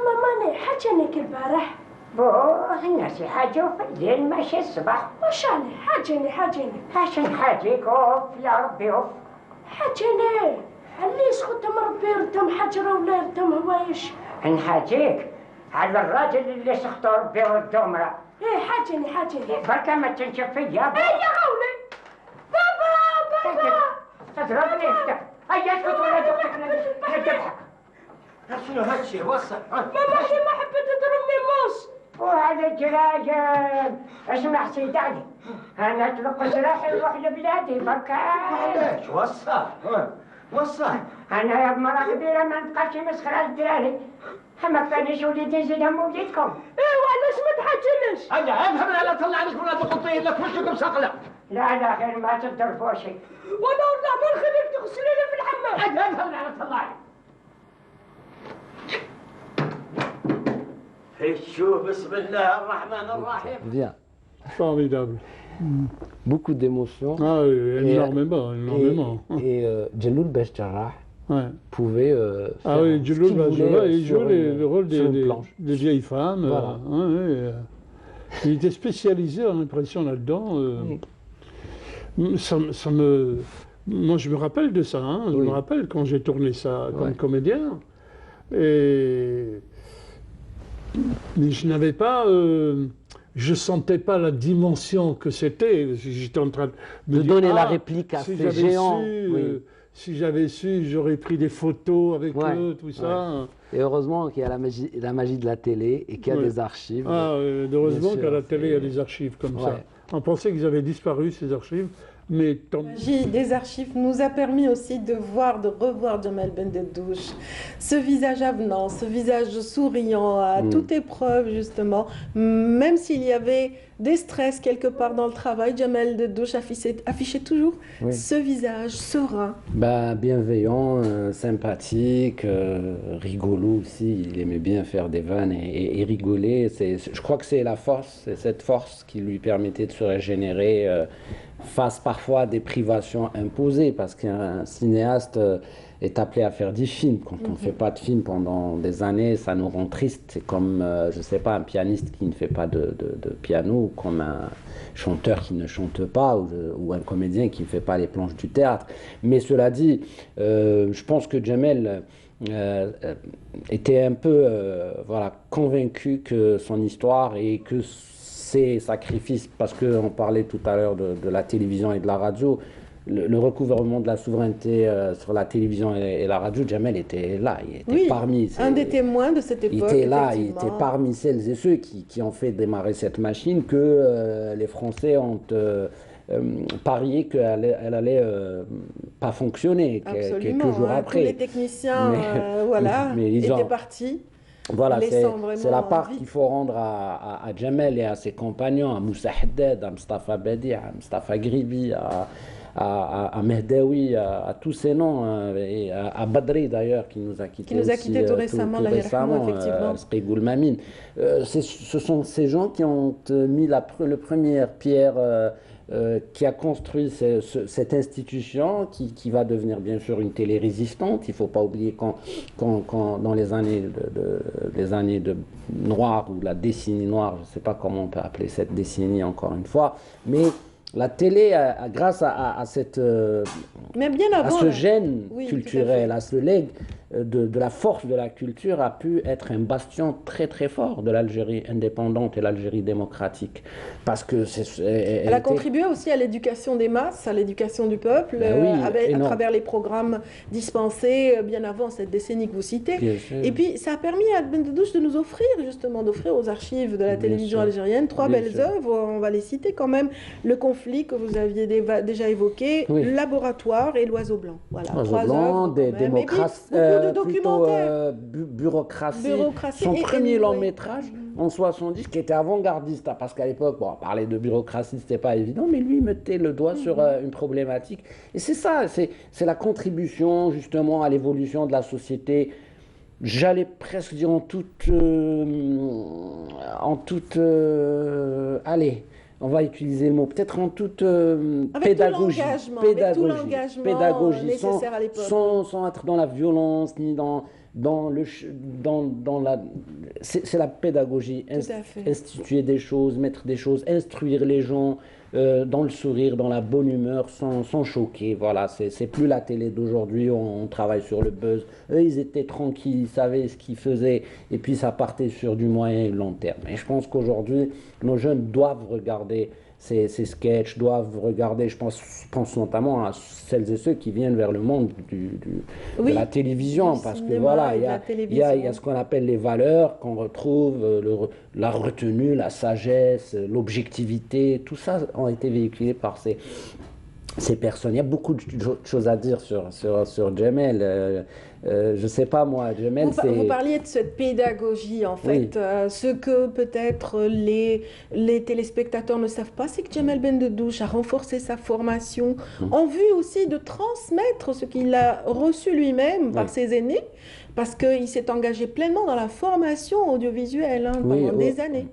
ماماني حاجنك البارح بوه ناسي حاجة وفي الليل ماشي الصباح وش علي حاجني عشان حاجيك اوف يا ربي اوف حاجني اللي يسخدهم ربي يردهم حجرة ولا يردهم هوايش نحاجيك على الراجل اللي سخطه ربي والدمرة ايه حاجني بركة ما تنشف فيا ايه يا غولي بابا تضربني انت هيا اسكت ولا دقتك نذبحك شنو هالشيء وصل ماما احنا ما حبيت تضربني موس وهذا الجراجل اسمع سيد علي انا اطلق سلاحي ونروح لبلادي بركة ليش وصل انا يا بمرة كبيرة ما نبقاش مسخرة الدراري ما كفانيش وليدي نزيدهم وليدكم ايه وعلاش ما تحاجنيش هيا افهم لا طلع لك ولا تقطي لك وشك مسقله لا غير ما تضربوشي وانا والله ما نخليك تغسلي لي في الحمام افهم لا طلع شوف بسم الله الرحمن الرحيم Bien. Formidable. Beaucoup d'émotions. Ah oui, énormément. Et Djeloul Besh Jarrah pouvait faire ah oui, Djeloul Besh Jarrah, il jouait le rôle des vieilles femmes. Voilà. Il était spécialisé en impression là-dedans. Moi, je me rappelle de ça. Hein, je me rappelle quand j'ai tourné ça comme comédien. Mais je n'avais pas... je sentais pas la dimension que c'était. J'étais en train de donner la réplique à ces géants. Si j'avais su, j'aurais pris des photos avec eux, tout ça. Et heureusement qu'il y a la magie de la télé et qu'il y a des archives. Ah, heureusement qu'à la télé, il y a des archives comme ça. On pensait qu'ils avaient disparu, ces archives. Mais la magie des archives nous a permis aussi de revoir Djamel Bendeddouch, ce visage avenant, ce visage souriant à toute épreuve justement, même s'il y avait des stress quelque part dans le travail, Djamel Bendeddouch affichait toujours ce visage serein. Bienveillant, sympathique, rigolo aussi, il aimait bien faire des vannes et rigoler. Je crois que c'est cette force qui lui permettait de se régénérer face parfois à des privations imposées, parce qu'un cinéaste est appelé à faire des films. Quand on ne fait pas de films pendant des années, ça nous rend triste. C'est comme, je ne sais pas, un pianiste qui ne fait pas de piano, ou comme un chanteur qui ne chante pas, ou un comédien qui ne fait pas les planches du théâtre. Mais cela dit, je pense que Djamel était un peu convaincu que son histoire et que ses sacrifices, parce qu'on parlait tout à l'heure de la télévision et de la radio, le recouvrement de la souveraineté sur la télévision et la radio, Djamel était là, il était parmi... un des témoins de cette époque. Il était là, il était parmi celles et ceux qui ont fait démarrer cette machine, que les Français ont parié qu'elle allait pas fonctionner quelques jours après. Tous les techniciens étaient partis. Voilà, c'est la part qu'il faut rendre à Djamel et à ses compagnons, à Moussa Haddad, à Mustafa Badi, à Mustafa Gribi, à Mehdaoui, à tous ces noms, et à Badri d'ailleurs, qui nous a quittés tout récemment, effectivement. Ce sont ces gens qui ont mis la première pierre qui a construit cette institution qui va devenir bien sûr une télé résistante. Il ne faut pas oublier quand dans les années noires ou la décennie noire, je ne sais pas comment on peut appeler cette décennie encore une fois, mais la télé, grâce à cette, mais bien avant, à ce gène oui, culturel, à ce legs de la force de la culture, a pu être un bastion très très fort de l'Algérie indépendante et l'Algérie démocratique. Parce que elle a contribué aussi à l'éducation des masses, à l'éducation du peuple, à travers les programmes dispensés bien avant cette décennie que vous citez. Et puis ça a permis à Ben Deddouch de nous offrir justement, d'offrir aux archives de la télévision algérienne trois belles œuvres. On va les citer quand même. Le conflit que vous aviez déjà évoqué, le laboratoire et l'oiseau blanc. Voilà, trois œuvres. Des démocraties. De documentaires. Bureaucratie. Son premier long métrage en 70 qui était avant-gardiste, parce qu'à l'époque, parler de bureaucratie, c'était pas évident, mais lui, il mettait le doigt sur une problématique. Et c'est ça, c'est la contribution justement à l'évolution de la société. J'allais presque dire en toute allez, on va utiliser le mot, peut-être en toute pédagogie, nécessaire à l'époque. Sans être dans la violence, ni dans la... C'est la pédagogie, instituer des choses, mettre des choses, instruire les gens dans le sourire, dans la bonne humeur, sans choquer. Voilà, c'est plus la télé d'aujourd'hui, on travaille sur le buzz. Eux, ils étaient tranquilles, ils savaient ce qu'ils faisaient, et puis ça partait sur du moyen et long terme. Et je pense qu'aujourd'hui, nos jeunes doivent regarder ces sketchs, doivent regarder, je pense notamment à celles et ceux qui viennent vers le monde de la télévision, parce que voilà, il y a ce qu'on appelle les valeurs qu'on retrouve, la retenue, la sagesse, l'objectivité, tout ça ont été véhiculés par ces personnes. Il y a beaucoup de choses à dire sur Djamel. Je ne sais pas moi, Djamel, c'est... Vous parliez de cette pédagogie, en fait. Ce que peut-être les téléspectateurs ne savent pas, c'est que Djamel Ben Deddouch a renforcé sa formation en vue aussi de transmettre ce qu'il a reçu lui-même par ses aînés, parce qu'il s'est engagé pleinement dans la formation audiovisuelle pendant des années.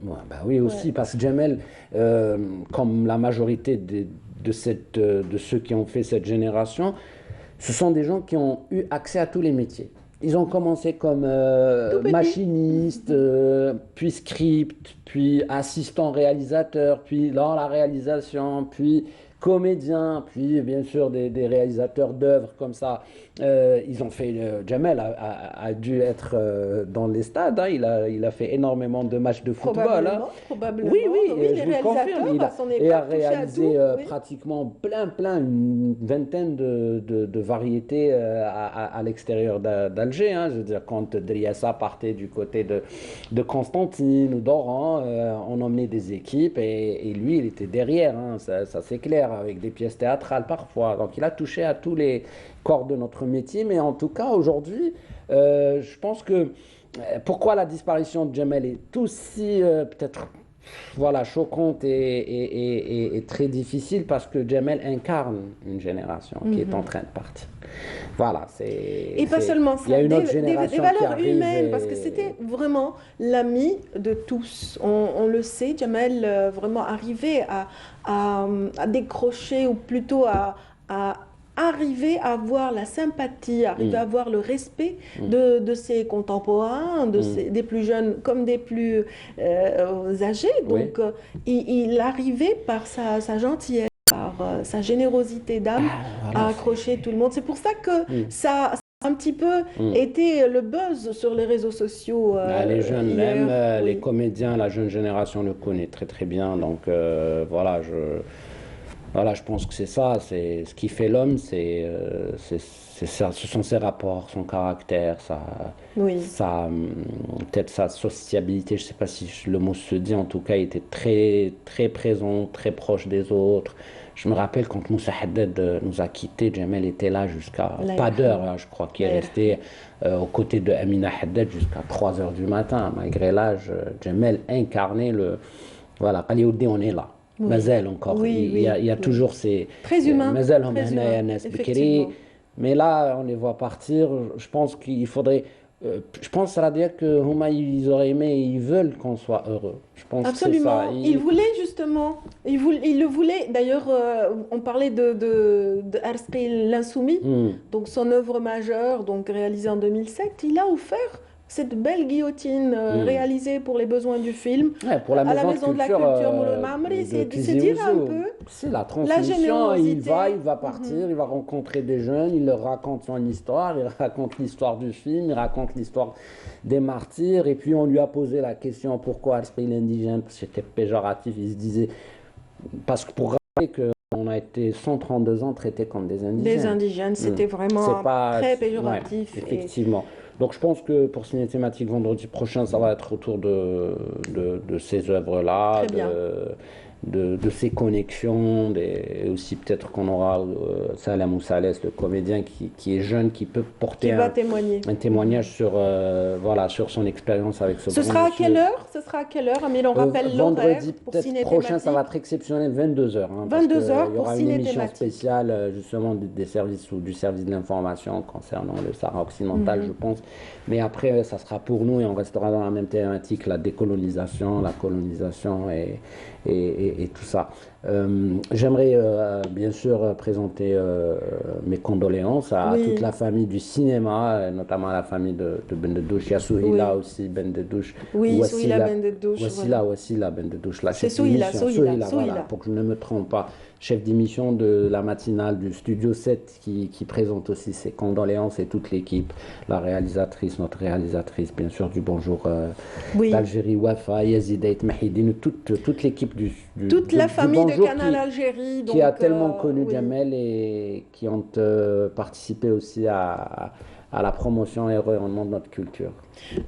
Oui, aussi, parce que Djamel, comme la majorité de ceux qui ont fait cette génération, ce sont des gens qui ont eu accès à tous les métiers. Ils ont commencé comme machinistes, puis script, puis assistant réalisateur, puis dans la réalisation, puis comédiens, puis bien sûr des réalisateurs d'œuvres comme ça. Ils ont fait, Djamel a dû être dans les stades, il a fait énormément de matchs de football. Probablement. Oui, les je vous confirme. Il a réalisé pratiquement une vingtaine de variétés à l'extérieur d'Alger. Je veux dire, quand Driassa partait du côté de Constantine ou d'Oran, on emmenait des équipes et lui, il était derrière, ça c'est clair, avec des pièces théâtrales parfois. Donc il a touché à tous les corps de notre métier, mais en tout cas aujourd'hui, je pense que pourquoi la disparition de Djamel est aussi peut-être choquante et très difficile, parce que Djamel incarne une génération qui est en train de partir. Voilà, et pas seulement ça, il y a une autre génération des valeurs humaines, parce que c'était vraiment l'ami de tous. On le sait, Djamel vraiment arrivait à décrocher, ou plutôt à arriver à avoir la sympathie, arriver à avoir le respect de ses contemporains, des plus jeunes comme des plus âgés. Donc il arrivait par sa gentillesse, par sa générosité d'âme à accrocher tout le monde. C'est pour ça que ça a un petit peu été le buzz sur les réseaux sociaux. Les jeunes l'aiment, les comédiens, la jeune génération le connaît très très bien. Donc je pense que c'est ça, c'est ce qui fait l'homme, ce sont ses rapports, son caractère, peut-être sa sociabilité, je ne sais pas si le mot se dit, en tout cas il était très, très présent, très proche des autres. Je me rappelle quand Moussa Haddad nous a quittés, Djamel était là jusqu'à pas d'heure, je crois qu'il est resté aux côtés de Amina Haddad jusqu'à 3 heures du matin. Malgré l'âge, Djamel incarnait voilà, Khalioudi, on est là. Mazel encore, il y a toujours ces... Très humain. Mazel, mais là, on les voit partir. Je pense qu'il faudrait... je pense, ça veut dire qu'ils auraient aimé et ils veulent qu'on soit heureux. Je pense absolument. Que c'est ça. Ils voulaient justement justement. Il le voulait. D'ailleurs, on parlait de Arsqi l'Insoumis, donc son œuvre majeure, donc réalisée en 2007. Il a offert cette belle guillotine réalisée pour les besoins du film pour la à la maison Maison de la Culture Moulay Mamri. C'est dire un peu c'est la la transmission. générosité. Il va partir, il va rencontrer des jeunes, il leur raconte son histoire, il raconte l'histoire du film, il raconte l'histoire des martyrs. Et puis on lui a posé la question pourquoi Arsqi l'indigène, parce que c'était péjoratif. Il se disait, parce que pour rappeler qu'on a été 132 ans traités comme des indigènes. Des indigènes, c'était vraiment très péjoratif. Ouais, effectivement. Donc je pense que pour Ciné Thématique vendredi prochain, ça va être autour de ces œuvres-là, de ces connexions, et aussi peut-être qu'on aura Salem ou Salès, le comédien qui est jeune, qui peut porter un témoignage sur, voilà, sur son expérience avec ce Ce sera à quelle heure? Ce sera à quelle heure, Amir? On rappelle l'horaire vendredi pour Ciné prochain, Thématique. ça va être exceptionnel, 22h. 22h il y aura pour une Ciné émission Thématique. spéciale justement des services ou du service de l'information concernant le Sahara occidental, je pense. Mais après, ça sera pour nous et on restera dans la même thématique, la décolonisation, la colonisation et tout ça. J'aimerais bien sûr présenter mes condoléances à toute la famille du cinéma, notamment à la famille de Bendedouche. Il y a Souhila aussi, Bendedouche. Oui, Souhila Bendedouche. Wassila Bendedouche. C'est Souhila, voilà, pour que je ne me trompe pas. Chef d'émission de la matinale du Studio 7 qui présente aussi ses condoléances et toute l'équipe, la réalisatrice, notre réalisatrice, bien sûr, du Bonjour d'Algérie, Wafa, Yazidait, Mahidine, toute l'équipe toute la famille Bonjour de Canal Algérie. Qui a tellement connu Jamel et qui ont participé aussi à la promotion et au rayonnement de notre culture.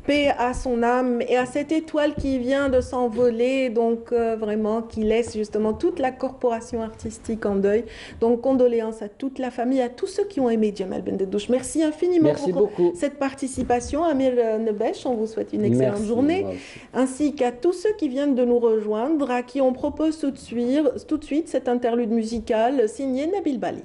Paix à son âme et à cette étoile qui vient de s'envoler, donc vraiment qui laisse justement toute la corporation artistique en deuil. Donc condoléances à toute la famille, à tous ceux qui ont aimé Jamel Bendedouche. Merci infiniment pour cette participation. Amir Nebesh, on vous souhaite une excellente journée, ainsi qu'à tous ceux qui viennent de nous rejoindre, à qui on propose tout de suite cet interlude musical signé Nabil Bali.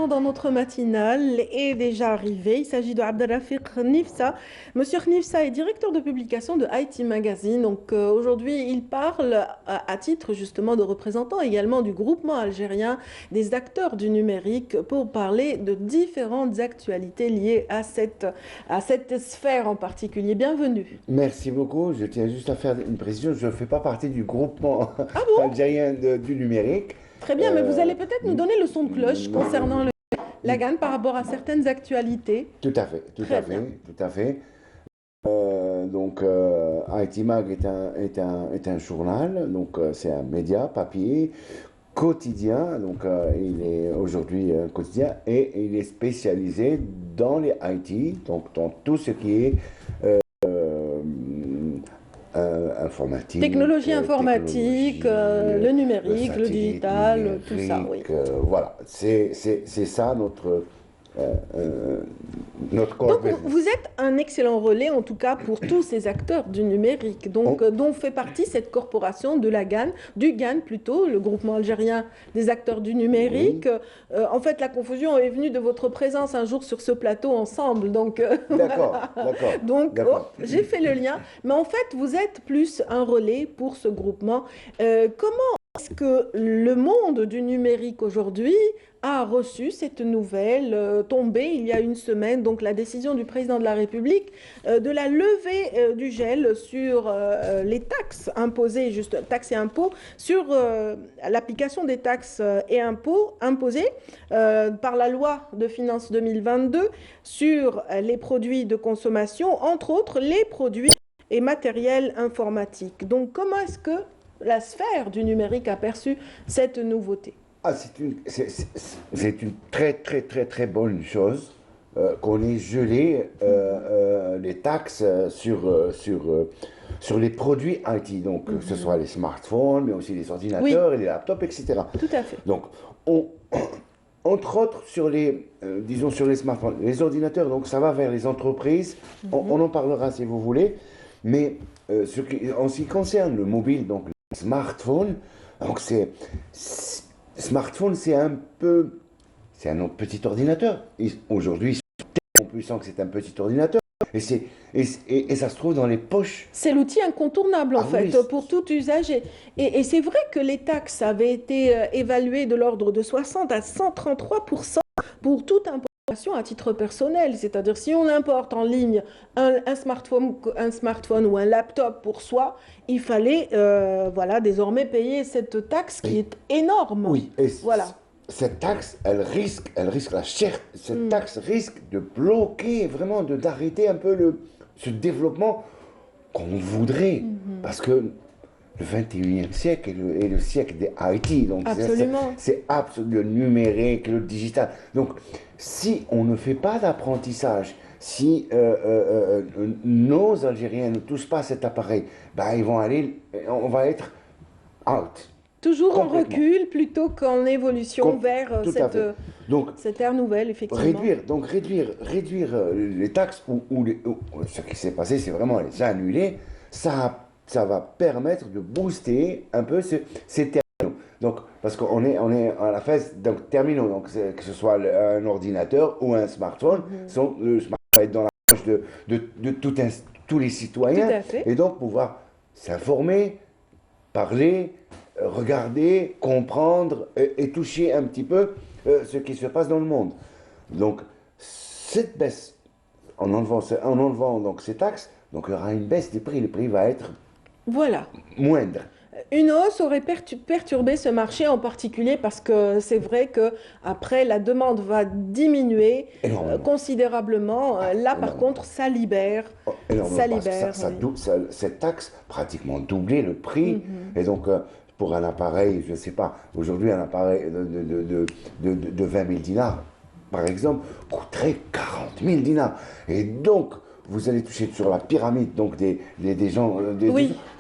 Dans notre matinale est déjà arrivé. Il s'agit de Abdelrafiq Nifsa. Monsieur Nifsa est directeur de publication de IT Magazine. Donc aujourd'hui, il parle à titre justement de représentant également du groupement algérien des acteurs du numérique pour parler de différentes actualités liées à cette sphère en particulier. Bienvenue. Merci beaucoup. Je tiens juste à faire une précision. Je ne fais pas partie du groupement algérien du numérique. Très bien, mais vous allez peut-être nous donner le son de cloche concernant la GAN par rapport à certaines actualités. Tout à fait, tout à fait. Donc, IT Mag est un journal, donc c'est un média papier quotidien, donc il est aujourd'hui quotidien et il est spécialisé dans les IT, donc dans tout ce qui est informatique. Technologie informatique, le numérique, le digital, tout ça, oui. Voilà, c'est ça notre corps. Donc vous êtes un excellent relais, en tout cas, pour tous ces acteurs du numérique, donc, dont fait partie cette corporation de la GAN, du GAN plutôt, le groupement algérien des acteurs du numérique. Oui. En fait, la confusion est venue de votre présence un jour sur ce plateau ensemble, donc d'accord, donc j'ai fait le lien. Mais en fait, vous êtes plus un relais pour ce groupement. Comment est-ce que le monde du numérique aujourd'hui a reçu cette nouvelle tombée il y a une semaine, donc la décision du président de la République de la levée du gel sur les taxes imposées, juste taxes et impôts, sur l'application des taxes et impôts imposés par la loi de finances 2022 sur les produits de consommation, entre autres les produits et matériels informatiques. Donc comment est-ce que la sphère du numérique a perçu cette nouveauté? C'est une très bonne chose qu'on ait gelé les taxes sur les produits IT, donc que ce soit les smartphones, mais aussi les ordinateurs et les laptops, etc. Tout à fait. Donc, entre autres, sur les smartphones, les ordinateurs, donc ça va vers les entreprises, on en parlera si vous voulez, mais en ce qui concerne le mobile, donc le smartphone, donc smartphone, c'est un petit ordinateur. Aujourd'hui, c'est tellement puissant que c'est un petit ordinateur. Et ça se trouve dans les poches. C'est l'outil incontournable, en fait, pour tout usager. Et c'est vrai que les taxes avaient été évaluées de l'ordre de 60 à 133% pour toute importation à titre personnel. C'est-à-dire, si on importe en ligne un smartphone ou un laptop pour soi, il fallait désormais payer cette taxe qui est énorme. Oui, et voilà. Cette taxe, cette taxe risque de bloquer, vraiment, d'arrêter un peu ce développement qu'on voudrait. Parce que le 21e siècle est le siècle des IT. Donc c'est absolument le numérique, le digital. Donc, si on ne fait pas d'apprentissage, si nos Algériens ne touchent pas cet appareil, on va être out. Toujours en recul plutôt qu'en évolution vers cette ère nouvelle, effectivement. Réduire les taxes ou ce qui s'est passé, c'est vraiment les annuler. Ça va permettre de booster un peu ces terminaux. Donc, parce qu'on est à la phase terminaux, donc que ce soit un ordinateur ou un smartphone, le smartphone va être dans la poche de tous les citoyens. Tout à fait. Et donc pouvoir s'informer, parler, regarder, comprendre et toucher un petit peu ce qui se passe dans le monde. Donc, cette baisse, en enlevant donc ces taxes, donc il y aura une baisse des prix. Le prix va être moindre. Une hausse aurait perturbé ce marché en particulier parce que c'est vrai que après la demande va diminuer considérablement. Là, par contre, ça libère. Cette taxe pratiquement doublé le prix. Et donc, pour un appareil, je ne sais pas, aujourd'hui, un appareil de 20 000 dinars, par exemple, coûterait 40 000 dinars. Et donc, vous allez toucher sur la pyramide, donc des gens,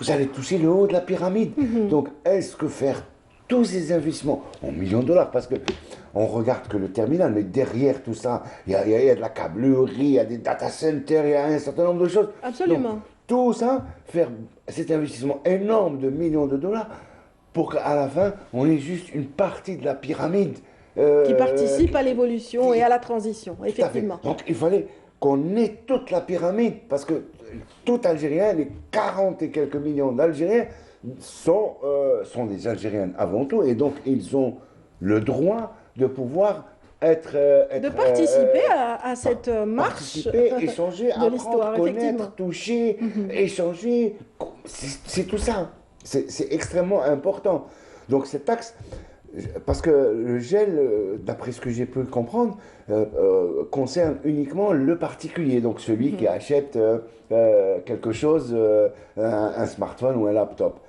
vous allez toucher le haut de la pyramide. Donc, est-ce que faire tous ces investissements en millions de dollars, parce que on regarde que le terminal, mais derrière tout ça, il y a de la câblerie, il y a des data centers, il y a un certain nombre de choses. Absolument. Donc, tout ça, faire cet investissement énorme de millions de dollars, pour qu'à la fin, on ait juste une partie de la pyramide Qui participent à l'évolution et à la transition, effectivement. Donc il fallait qu'on ait toute la pyramide, parce que tout Algérien, les 40 et quelques millions d'Algériens sont des Algériens avant tout, et donc ils ont le droit de pouvoir de participer à cette marche échanger, de l'histoire, apprendre, effectivement. connaître, toucher, échanger, c'est tout ça. C'est extrêmement important. Donc cette taxe, parce que le gel, d'après ce que j'ai pu comprendre, concerne uniquement le particulier, donc celui qui achète quelque chose, un smartphone ou un laptop.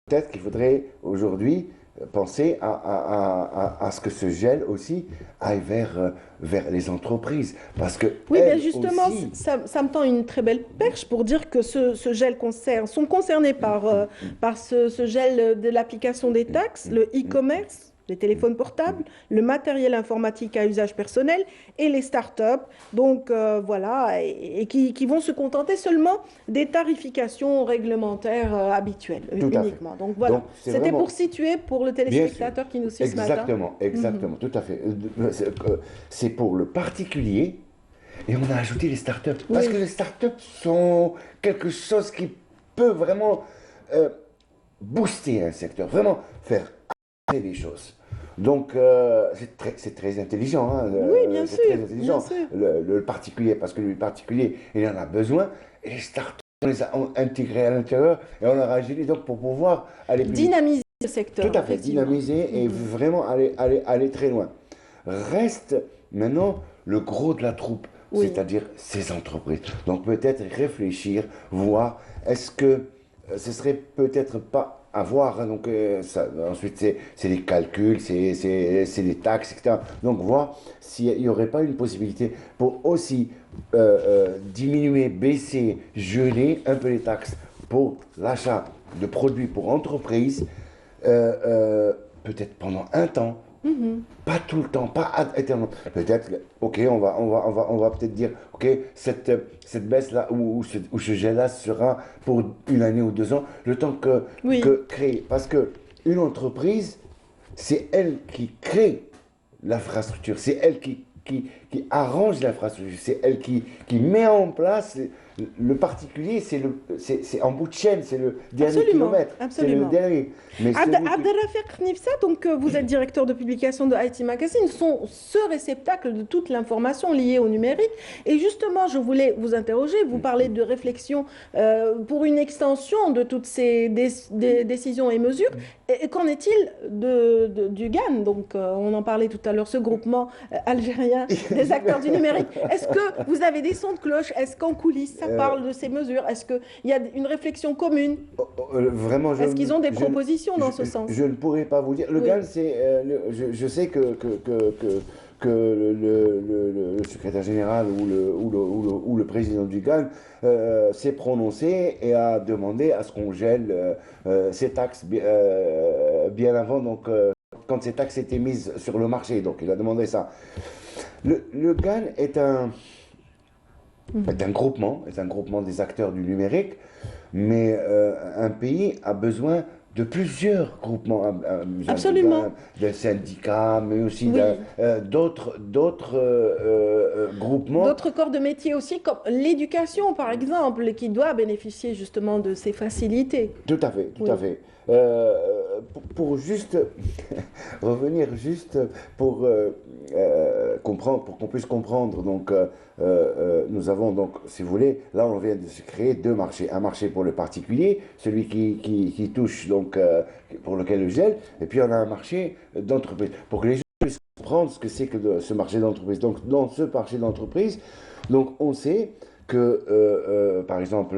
Peut-être qu'il faudrait aujourd'hui penser à ce que ce gel aussi aille vers les entreprises. Parce que oui, bien justement, aussi... ça me tend une très belle perche pour dire que ce gel sont concernés par ce gel de l'application des taxes, le e-commerce, les téléphones portables, le matériel informatique à usage personnel et les start-up, donc voilà, et qui vont se contenter seulement des tarifications réglementaires habituelles, uniquement. Donc voilà, c'était vraiment... pour situer pour le téléspectateur qui nous suit ce matin. Exactement, tout à fait. C'est pour le particulier, et on a ajouté les start-up, parce que les start-up sont quelque chose qui peut vraiment booster un secteur, vraiment faire avancer les choses. Donc, c'est très intelligent. Hein, oui, bien sûr. Très intelligent, le particulier, parce que le particulier, il en a besoin. Et les startups, on les a intégrés à l'intérieur et on leur a agilé donc pour pouvoir aller plus dynamiser le secteur. Tout à fait, dynamiser et vraiment aller très loin. Reste maintenant le gros de la troupe, c'est-à-dire ces entreprises. Donc, peut-être réfléchir, voir, est-ce que ce serait peut-être pas à voir, hein, donc ensuite c'est les calculs, c'est les taxes, etc. Donc voir s'il n'y aurait pas une possibilité pour aussi diminuer, baisser, geler un peu les taxes pour l'achat de produits pour entreprises, peut-être pendant un temps. Pas tout le temps, pas éternellement. Peut-être, ok, on va peut-être dire, ok, cette baisse-là ou ce gel-là sera pour une année ou 2 ans, le temps que créer. Parce que une entreprise, c'est elle qui crée l'infrastructure, c'est elle qui arrange l'infrastructure, c'est elle qui met en place. Le particulier, c'est en bout de chaîne, c'est le dernier kilomètre. C'est le dernier. Abdelrafiq Nifsa, donc vous êtes directeur de publication de IT Magazine, sont ce réceptacle de toute l'information liée au numérique. Et justement, je voulais vous interroger, vous parlez de réflexion pour une extension de toutes ces décisions et mesures. Et qu'en est-il du GAN? Donc, on en parlait tout à l'heure, ce groupement algérien des acteurs du numérique. Est-ce que vous avez des sons de cloche? Est-ce qu'en coulisses, ça parle de ces mesures? Est-ce qu'il y a une réflexion commune? Vraiment, est-ce qu'ils ont des propositions dans ce sens? Je ne pourrais pas vous dire. Le GAN, c'est, je sais que le secrétaire général ou le président du GAN s'est prononcé et a demandé à ce qu'on gèle ces taxes bien avant, donc quand ces taxes étaient mises sur le marché. Donc il a demandé ça. Le GAN est un groupement des acteurs du numérique, mais un pays a besoin de plusieurs groupements, absolument, de syndicats, mais aussi d'autres groupements. D'autres corps de métier aussi, comme l'éducation par exemple, qui doit bénéficier justement de ces facilités. Tout à fait, tout à fait. Pour juste revenir pour comprendre, pour qu'on puisse comprendre, donc nous avons donc, si vous voulez, là on vient de se créer 2 marchés, un marché pour le particulier, celui qui touche donc pour lequel le gel, et puis on a un marché d'entreprise pour que les gens puissent comprendre ce que c'est que ce marché d'entreprise. Donc dans ce marché d'entreprise, donc on sait que, par exemple,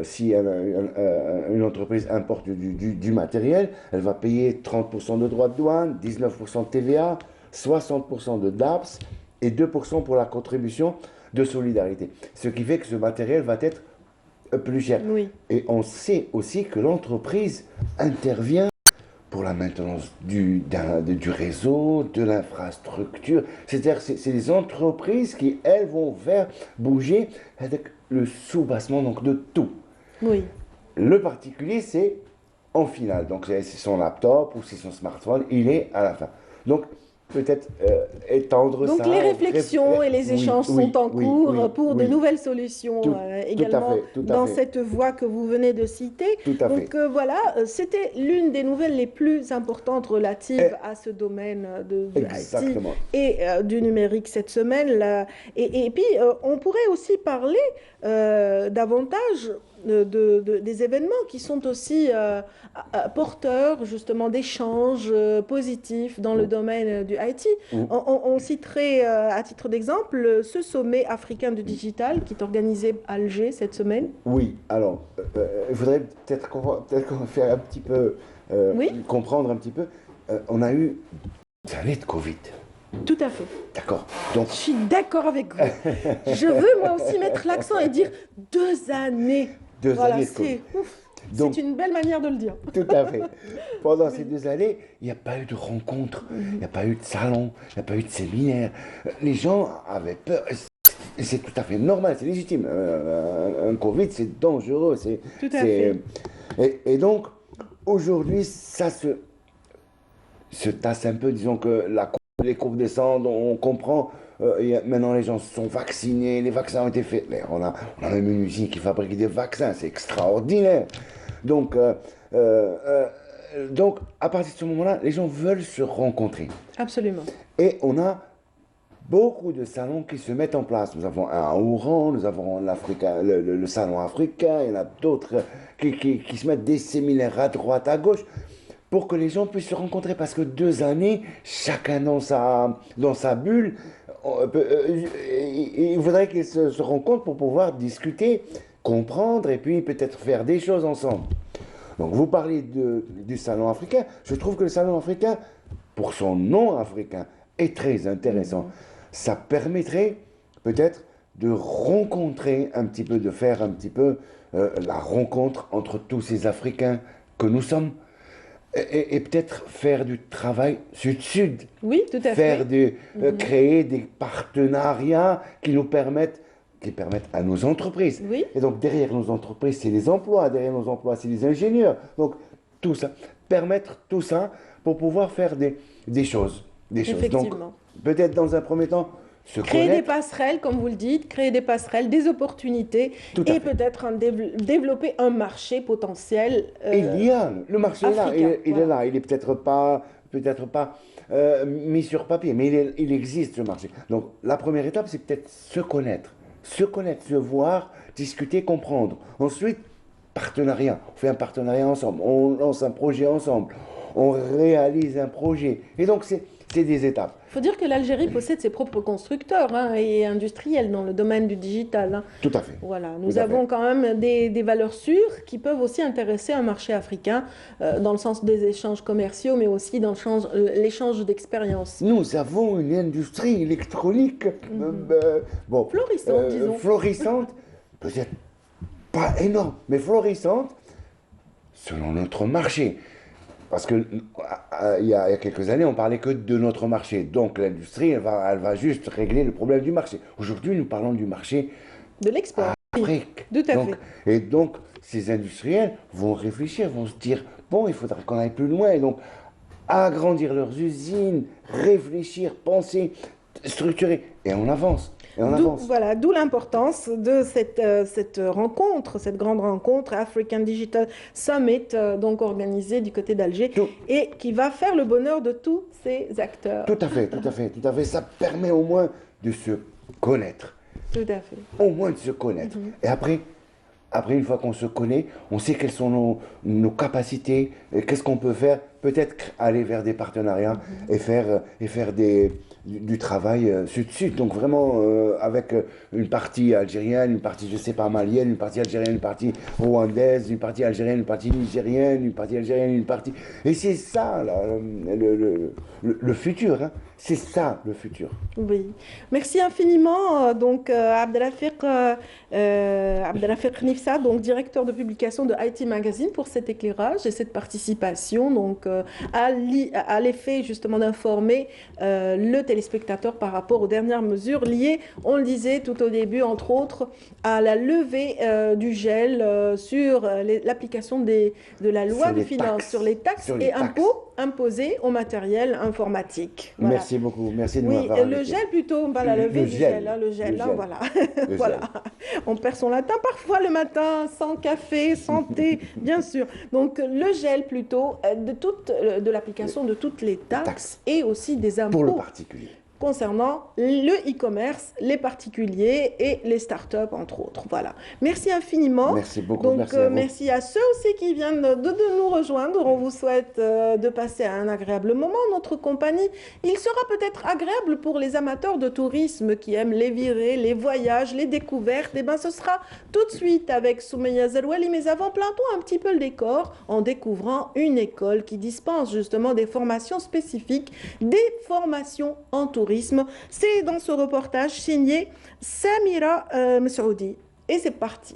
si une entreprise importe du matériel, elle va payer 30% de droits de douane, 19% de TVA, 60% de DAPS et 2% pour la contribution de solidarité. Ce qui fait que ce matériel va être plus cher. Oui. Et on sait aussi que l'entreprise intervient pour la maintenance du réseau, de l'infrastructure. C'est-à-dire c'est les entreprises qui, elles, vont faire bouger avec le soubassement donc, de tout. Oui. Le particulier, c'est en finale. Donc, c'est son laptop ou c'est son smartphone, il est à la fin. Donc, peut-être étendre ça. Donc les réflexions et les échanges sont en cours pour de nouvelles solutions également dans cette voie que vous venez de citer. Donc voilà, c'était l'une des nouvelles les plus importantes relatives à ce domaine de Haïti et du numérique cette semaine. Là. Et puis on pourrait aussi parler davantage des événements qui sont aussi porteurs justement d'échanges positifs dans le domaine du Haïti. On citerait à titre d'exemple ce sommet africain du digital qui est organisé à Alger cette semaine. Oui, alors il faudrait peut-être qu'on va faire un petit peu comprendre un petit peu. On a eu des années de Covid. Tout à fait. D'accord. Donc... Je suis d'accord avec vous. Je veux moi aussi mettre l'accent et dire 2 années. 2 années de Covid. C'est une belle manière de le dire. Tout à fait. Pendant ces 2 années, il n'y a pas eu de rencontres, il n'y a pas eu de salon, il n'y a pas eu de séminaire. Les gens avaient peur. C'est tout à fait normal, c'est légitime. Un Covid, c'est dangereux. Tout à fait. Et donc, aujourd'hui, ça se tasse un peu. Disons que les courbes descendent, on comprend. Maintenant, les gens sont vaccinés, les vaccins ont été faits. On a même une usine qui fabrique des vaccins, c'est extraordinaire. Donc, à partir de ce moment-là, les gens veulent se rencontrer. Absolument. Et on a beaucoup de salons qui se mettent en place. Nous avons un à Oran, nous avons le salon africain, il y en a d'autres qui se mettent des séminaires à droite, à gauche, pour que les gens puissent se rencontrer. Parce que 2 années, chacun dans sa bulle, il faudrait qu'ils se rencontrent pour pouvoir discuter, comprendre et puis peut-être faire des choses ensemble. Donc vous parlez du salon africain. Je trouve que le salon africain, pour son nom africain, est très intéressant. Ça permettrait peut-être de rencontrer un petit peu, de faire un petit peu la rencontre entre tous ces Africains que nous sommes. Et peut-être faire du travail sud-sud. Oui, tout à fait. Créer des partenariats qui permettent à nos entreprises. Oui. Et donc derrière nos entreprises, c'est les emplois, derrière nos emplois, c'est les ingénieurs. Donc tout ça, permettre tout ça pour pouvoir faire des choses. Effectivement. Donc peut-être dans un premier temps, créer des passerelles, comme vous le dites, créer des passerelles, des opportunités et peut-être développer un marché potentiel. Il y a, le marché africain, est là, il est là, il est peut-être pas mis sur papier, mais il existe ce marché. Donc la première étape, c'est peut-être se connaître, se voir, discuter, comprendre. Ensuite, partenariat, on fait un partenariat ensemble, on lance un projet ensemble, on réalise un projet. Et donc c'est des étapes. Il faut dire que l'Algérie possède ses propres constructeurs et industriels dans le domaine du digital. Tout à fait. Voilà, nous avons quand même des valeurs sûres qui peuvent aussi intéresser un marché africain dans le sens des échanges commerciaux, mais aussi dans l'échange d'expériences. Nous avons une industrie électronique florissante, disons. Florissante, peut-être pas énorme, mais florissante selon notre marché. Parce qu'il y a quelques années, on parlait que de notre marché. Donc l'industrie, elle va juste régler le problème du marché. Aujourd'hui, nous parlons du marché de l'export. Afrique. Tout à fait. Et donc, ces industriels vont réfléchir, vont se dire, bon, il faudrait qu'on aille plus loin. Et donc, agrandir leurs usines, réfléchir, penser, structurer. Et on avance. Voilà, d'où l'importance de cette rencontre, cette grande rencontre African Digital Summit, donc organisée du côté d'Alger, et qui va faire le bonheur de tous ces acteurs. Tout à fait. Ça permet au moins de se connaître. Tout à fait. Au moins de se connaître. Et après, une fois qu'on se connaît, on sait quelles sont nos capacités, qu'est-ce qu'on peut faire, peut-être aller vers des partenariats et faire du travail sud-sud. Donc vraiment avec une partie algérienne, une partie, je sais pas, malienne, une partie algérienne, une partie rwandaise, une partie algérienne, une partie nigérienne, une partie algérienne, une partie... Et c'est ça là, le futur, hein. C'est ça le futur. Oui. Merci infiniment donc Abdelrafiq Nifsa, donc directeur de publication de IT Magazine, pour cet éclairage et cette participation donc à l'effet justement d'informer le téléspectateur par rapport aux dernières mesures liées, on le disait tout au début, entre autres, à la levée du gel sur l'application de la loi de finances sur les taxes et impôts imposé au matériel informatique. Voilà. Merci beaucoup, merci de Oui, m'avoir le invité. gel plutôt, pas la levée du gel, hein, le gel, Le hein, gel. voilà. Le Voilà. gel. On perd son latin parfois le matin, sans café, sans thé, bien sûr. Donc le gel plutôt de l'application de toutes les taxes et aussi des impôts. Pour le particulier. Concernant le e-commerce, les particuliers et les startups, entre autres. Voilà. Merci infiniment. Merci beaucoup. Donc, merci à vous. merci à ceux aussi qui viennent de nous rejoindre. On vous souhaite de passer un agréable moment en notre compagnie. Il sera peut-être agréable pour les amateurs de tourisme qui aiment les virées, les voyages, les découvertes. Et bien, ce sera tout de suite avec Soumeya Zerouali. Mais avant, plantons un petit peu le décor en découvrant une école qui dispense justement des formations spécifiques, des formations en tourisme. C'est dans ce reportage signé Samira Messoudi. Et c'est parti.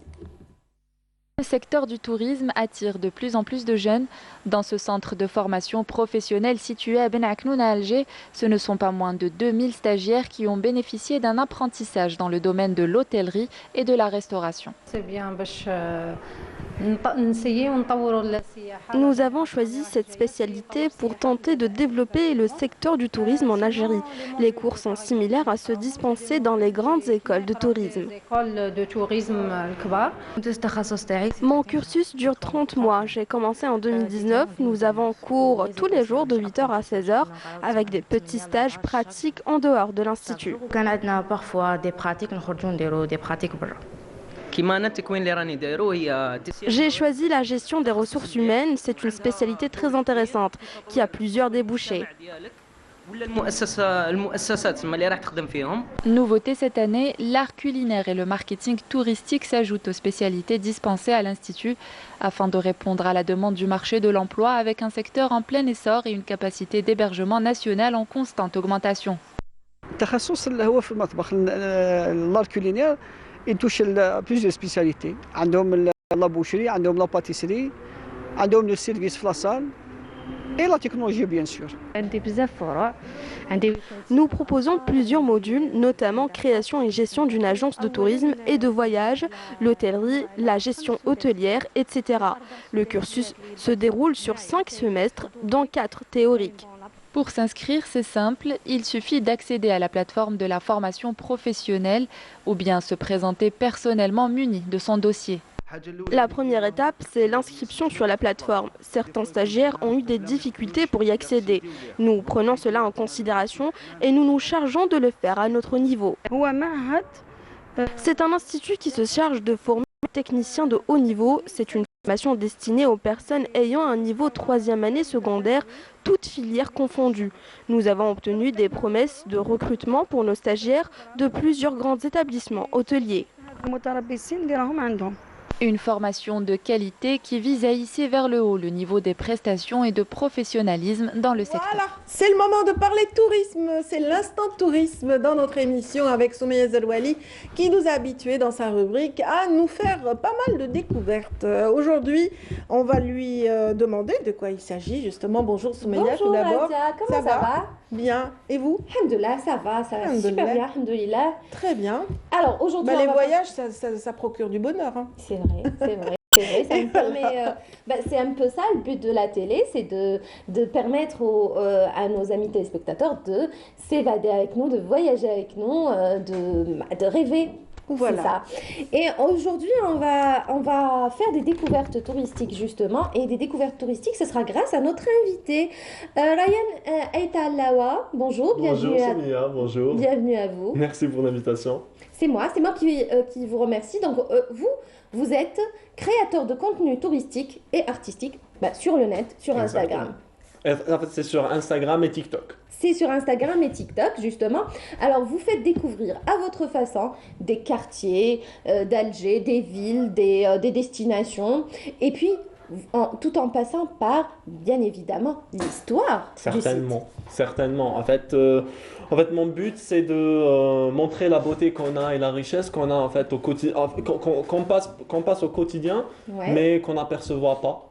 Le secteur du tourisme attire de plus en plus de jeunes. Dans ce centre de formation professionnelle situé à Ben Aknoun à Alger, ce ne sont pas moins de 2000 stagiaires qui ont bénéficié d'un apprentissage dans le domaine de l'hôtellerie et de la restauration. C'est bien, nous avons choisi cette spécialité pour tenter de développer le secteur du tourisme en Algérie. Les cours sont similaires à ceux dispensés dans les grandes écoles de tourisme. Mon cursus dure 30 mois. J'ai commencé en 2019. Nous avons cours tous les jours de 8h à 16h avec des petits stages pratiques en dehors de l'institut. parfois des pratiques, des pratiques. J'ai choisi la gestion des ressources humaines. C'est une spécialité très intéressante qui a plusieurs débouchés. Nouveauté cette année, l'art culinaire et le marketing touristique s'ajoutent aux spécialités dispensées à l'Institut afin de répondre à la demande du marché de l'emploi avec un secteur en plein essor et une capacité d'hébergement nationale en constante augmentation. التخصص اللي هو في المطبخ الار كولينير يتوش بلوزيور سبيسياليتي عندهم لا بوشري عندهم لا باتيسري عندهم لو سيرفيس في لاصال et la technologie bien sûr. Nous proposons plusieurs modules, notamment création et gestion d'une agence de tourisme et de voyage, l'hôtellerie, la gestion hôtelière, etc. Le cursus se déroule sur 5 semestres, dont 4 théoriques. Pour s'inscrire, c'est simple, il suffit d'accéder à la plateforme de la formation professionnelle ou bien se présenter personnellement muni de son dossier. La première étape, c'est l'inscription sur la plateforme. Certains stagiaires ont eu des difficultés pour y accéder. Nous prenons cela en considération et nous nous chargeons de le faire à notre niveau. C'est un institut qui se charge de former des techniciens de haut niveau. C'est une formation destinée aux personnes ayant un niveau 3e année secondaire, toutes filières confondues. Nous avons obtenu des promesses de recrutement pour nos stagiaires de plusieurs grands établissements hôteliers. Une formation de qualité qui vise à hisser vers le haut le niveau des prestations et de professionnalisme dans le secteur. Voilà, c'est le moment de parler tourisme, c'est l'instant tourisme dans notre émission avec Soumeya Zerouali qui nous a habitués dans sa rubrique à nous faire pas mal de découvertes. Aujourd'hui, on va lui demander de quoi il s'agit justement. Bonjour Soumeya, tout d'abord. Bonjour Nadia, comment ça va? Bien, et vous? Alhamdoulilah, ça va super bien, alhamdoulilah. Très bien. Alors aujourd'hui, les voyages, ça procure du bonheur. Hein. C'est vrai, c'est vrai. Ça me permet, c'est un peu ça le but de la télé, c'est de permettre à nos amis téléspectateurs de s'évader avec nous, de voyager avec nous, de rêver. Voilà. Ça. Et aujourd'hui, on va faire des découvertes touristiques justement. Et des découvertes touristiques, ce sera grâce à notre invité, Ryan Aitalawa. Bonjour, bienvenue. Bonjour Soumeya, bonjour. Bienvenue à vous. Merci pour l'invitation. C'est moi qui vous remercie. Donc vous êtes créateur de contenu touristique et artistique sur le net, sur Instagram. En fait, c'est sur Instagram et TikTok. C'est sur Instagram et TikTok, justement. Alors, vous faites découvrir à votre façon des quartiers d'Alger, des villes, des destinations. Et puis, tout en passant par, bien évidemment, l'histoire. Certainement, certainement. En fait, mon but, c'est de montrer la beauté qu'on a et la richesse qu'on a en fait au quotidien, qu'on passe au quotidien, ouais. Mais qu'on n'aperçoit pas.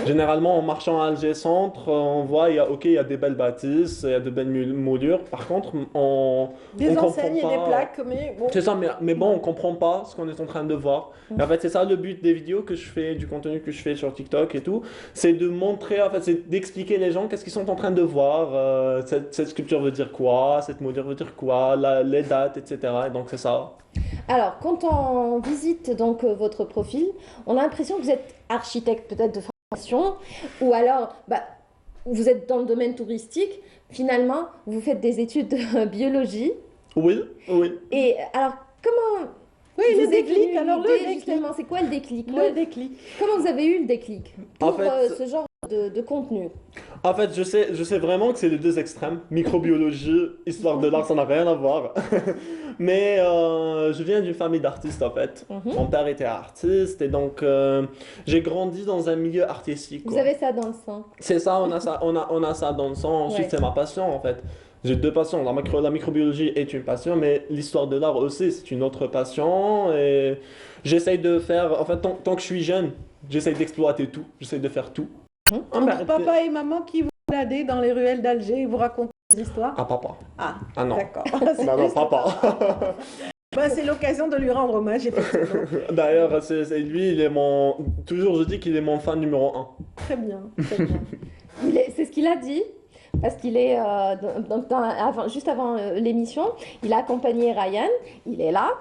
Généralement, en marchant à Alger Centre, on voit, il y a des belles bâtisses, il y a de belles moulures. Par contre, Des on enseignes et comprend des pas. plaques, mais bon. C'est ça, mais bon, on comprend pas ce qu'on est en train de voir. Et en fait, c'est ça le but des vidéos que je fais, du contenu que je fais sur TikTok et tout. C'est de montrer, en fait, c'est d'expliquer les gens qu'est-ce qu'ils sont en train de voir. Cette sculpture veut dire quoi, cette moulure veut dire quoi, les dates, etc. Et donc, c'est ça. Alors, quand on visite donc votre profil, on a l'impression que vous êtes architecte peut-être de formation, ou alors vous êtes dans le domaine touristique. Finalement, vous faites des études de biologie. Oui, oui. Et alors, comment Oui, vous le est déclic, venue alors le l'idée, déclic. justement, c'est quoi le déclic? Le déclic. Comment vous avez eu le déclic pour En fait, ce genre de contenu? En fait, je sais vraiment que c'est les deux extrêmes. Microbiologie, histoire de l'art, ça n'a rien à voir. Mais je viens d'une famille d'artistes, en fait. Mon père était artiste et donc j'ai grandi dans un milieu artistique. Vous quoi. avez ça dans le sang. C'est ça, on a ça dans le sang. Ensuite, Ouais. c'est ma passion, en fait. J'ai deux passions. La microbiologie est une passion, mais l'histoire de l'art aussi, c'est une autre passion. Et j'essaye de faire... En fait, tant que je suis jeune, j'essaye d'exploiter tout. J'essaye de faire tout. Donc, papa et maman qui vous baladez dans les ruelles d'Alger et vous racontent des histoires. Ah, papa. Ah, non. d'accord. Non, papa. C'est l'occasion de lui rendre hommage, effectivement. D'ailleurs, c'est lui, il est mon... Toujours, je dis qu'il est mon fan numéro 1. Très bien, très bien. C'est ce qu'il a dit. Parce qu'il est, juste avant l'émission, il a accompagné Ryan, il est là,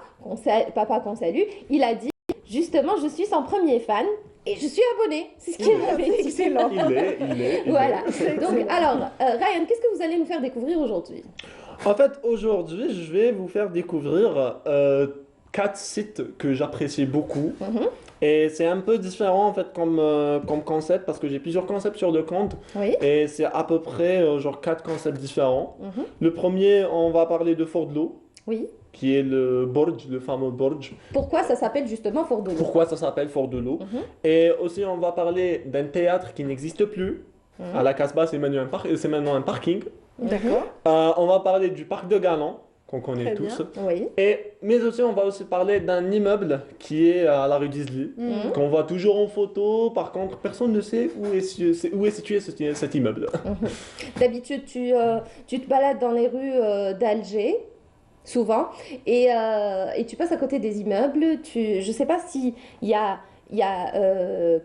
papa qu'on salue, il a dit, justement, je suis son premier fan et je suis abonné. C'est ce qu'il avait dit. Excellent. Il est. Voilà. Donc, alors, Ryan, qu'est-ce que vous allez nous faire découvrir aujourd'hui? En fait, aujourd'hui, je vais vous faire découvrir 4 sites que j'apprécie beaucoup. Et c'est un peu différent en fait comme concept parce que j'ai plusieurs concepts sur le compte. Oui. Et c'est à peu près genre 4 concepts différents. Le premier, on va parler de Fort de l'eau. Oui. Qui est le Borj, le fameux Borj. Pourquoi ça s'appelle justement Fort de l'eau? Pourquoi ça s'appelle Fort de l'eau. Et aussi, on va parler d'un théâtre qui n'existe plus. À la Casbah, c'est maintenant un parking. D'accord. On va parler du parc de Galant, qu'on connaît Très tous. bien. Oui. Mais aussi, on va aussi parler d'un immeuble qui est à la rue d'Isly, qu'on voit toujours en photo. Par contre, personne ne sait où est situé cet immeuble. D'habitude, tu te balades dans les rues d'Alger, souvent, et tu passes à côté des immeubles. Je ne sais pas s'il y a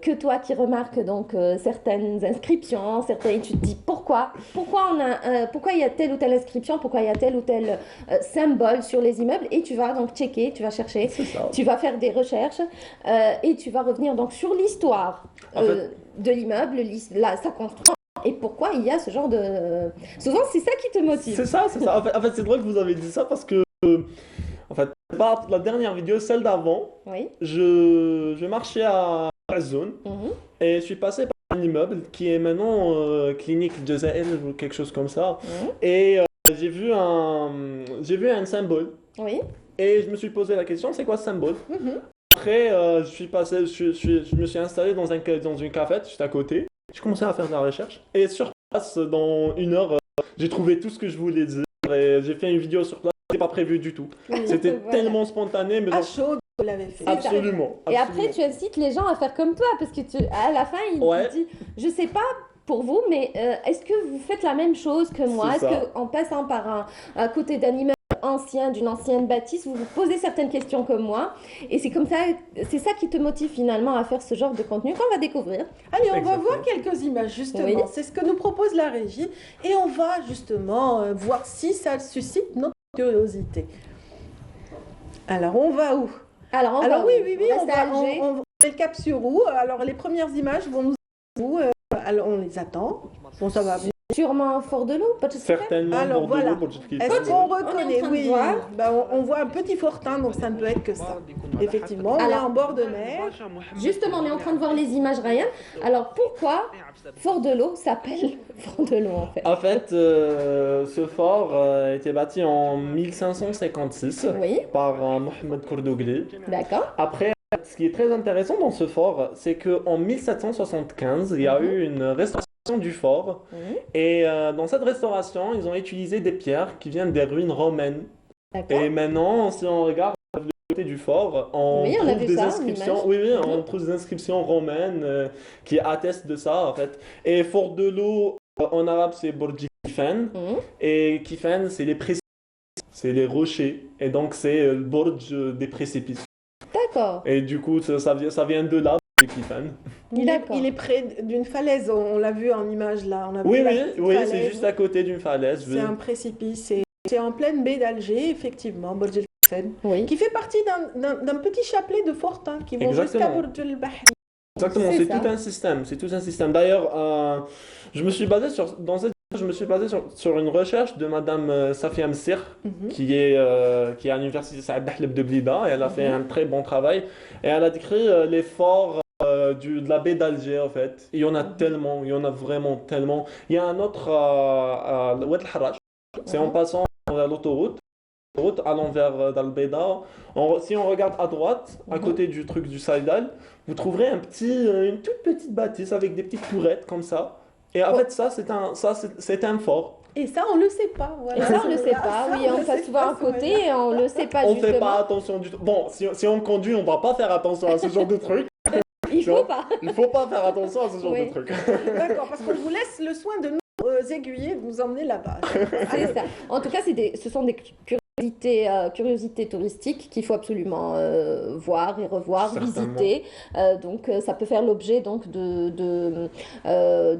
que toi qui remarques donc certaines inscriptions, et tu te dis pourquoi il y a telle ou telle inscription, pourquoi il y a tel ou tel symbole sur les immeubles, et tu vas donc checker, tu vas chercher, tu vas faire des recherches et tu vas revenir donc sur l'histoire de l'immeuble, sa construction. Et pourquoi il y a ce genre de... Souvent, c'est ça qui te motive. C'est ça. En fait, c'est drôle que vous avez dit ça parce que... En fait, la dernière vidéo, celle d'avant, oui. je marchais à la zone et je suis passé par un immeuble qui est maintenant clinique de Zahel ou quelque chose comme ça. Et j'ai vu un symbole. Oui. Et je me suis posé la question, c'est quoi ce symbole? Après, je me suis installé dans une cafette juste à côté. J'ai commencé à faire de la recherche. Et sur place, dans 1 heure, j'ai trouvé tout ce que je voulais dire. Et j'ai fait une vidéo sur place. C'était pas prévu du tout. C'était tellement spontané. Mais à chaud, vous l'avez fait. Absolument. Et après, tu incites les gens à faire comme toi, parce que à la fin, il te dit, je sais pas pour vous, mais est-ce que vous faites la même chose que moi? Est-ce qu'en passant par à côté d'un immeuble ancien, d'une ancienne bâtisse, vous vous posez certaines questions comme moi? Et c'est comme ça, c'est ça qui te motive finalement à faire ce genre de contenu qu'on va découvrir. Allez, on va voir quelques images justement. Oui. C'est ce que nous propose la régie, et on va justement voir si ça suscite notre curiosité. Alors, on va où? Alors, oui, on va à Alger. on met le cap sur où? Alors, les premières images vont nous où? Alors, on les attend. Bon, ça va. Sûrement Fort de l'eau, certainement. Alors voilà. Est-ce qu'on reconnaît? Oui. On voit un petit fortin, donc ça ne peut être que ça. Effectivement, on est en bord de mer. Justement, on est en train de voir les images, Ryan. Alors pourquoi Fort de l'eau s'appelle Fort de l'eau en fait? En fait, ce fort a été bâti en 1556 par Mohamed Kourdougli. D'accord. Après, ce qui est très intéressant dans ce fort, c'est qu'en 1775, il y a eu une restauration du fort. Et dans cette restauration, ils ont utilisé des pierres qui viennent des ruines romaines. Et maintenant, si on regarde côté du fort, on Oui, on a trouve vu des ça, en inscriptions. image. Oui, oui, on trouve des inscriptions romaines qui attestent de ça en fait. Et fort de l'eau en arabe c'est Burj Kifan et Kifan c'est les précipices, c'est les rochers et donc c'est le Burj des précipices. D'accord. Et du coup ça vient de là, Burj Kifan. Il est près d'une falaise, on l'a vu en image là. On a Oui, vu la oui, petite oui, falaise. c'est juste à côté d'une falaise. C'est un précipice. C'est en pleine baie d'Alger, effectivement, Burj El Kifan, qui fait partie d'un petit chapelet de fortins qui vont jusqu'à Exactement. Burj El Bahri. Exactement, c'est tout un système. C'est tout un système. D'ailleurs, je me suis basé sur une recherche de Madame Safia Msir, qui est à l'université Saad Dahleb de Blida, et elle a fait un très bon travail. Et elle a décrit les forts de la baie d'Alger, en fait. Il y en a tellement, il y en a vraiment tellement. Il y a un autre à Oued el-Harrach, c'est en passant vers l'autoroute. Allant vers Dalbeda. Si on regarde à droite, à côté du truc du Saïdal, vous trouverez une toute petite bâtisse avec des petites tourettes comme ça. Et en fait, ça, c'est un fort. Et ça, on le sait pas. Voilà. Et ça, on le sait pas. Oui, on passe souvent à côté et on le sait pas On justement. fait pas attention du tout. Bon, si on conduit, on va pas faire attention à ce genre de truc. Il faut pas. Il faut pas faire attention à ce genre de truc. D'accord, parce qu'on vous laisse le soin de nous aiguiller, de nous emmener là-bas. C'est ça. En tout cas, ce sont des curiosités touristiques qu'il faut absolument voir et revoir, visiter. Donc, ça peut faire l'objet donc de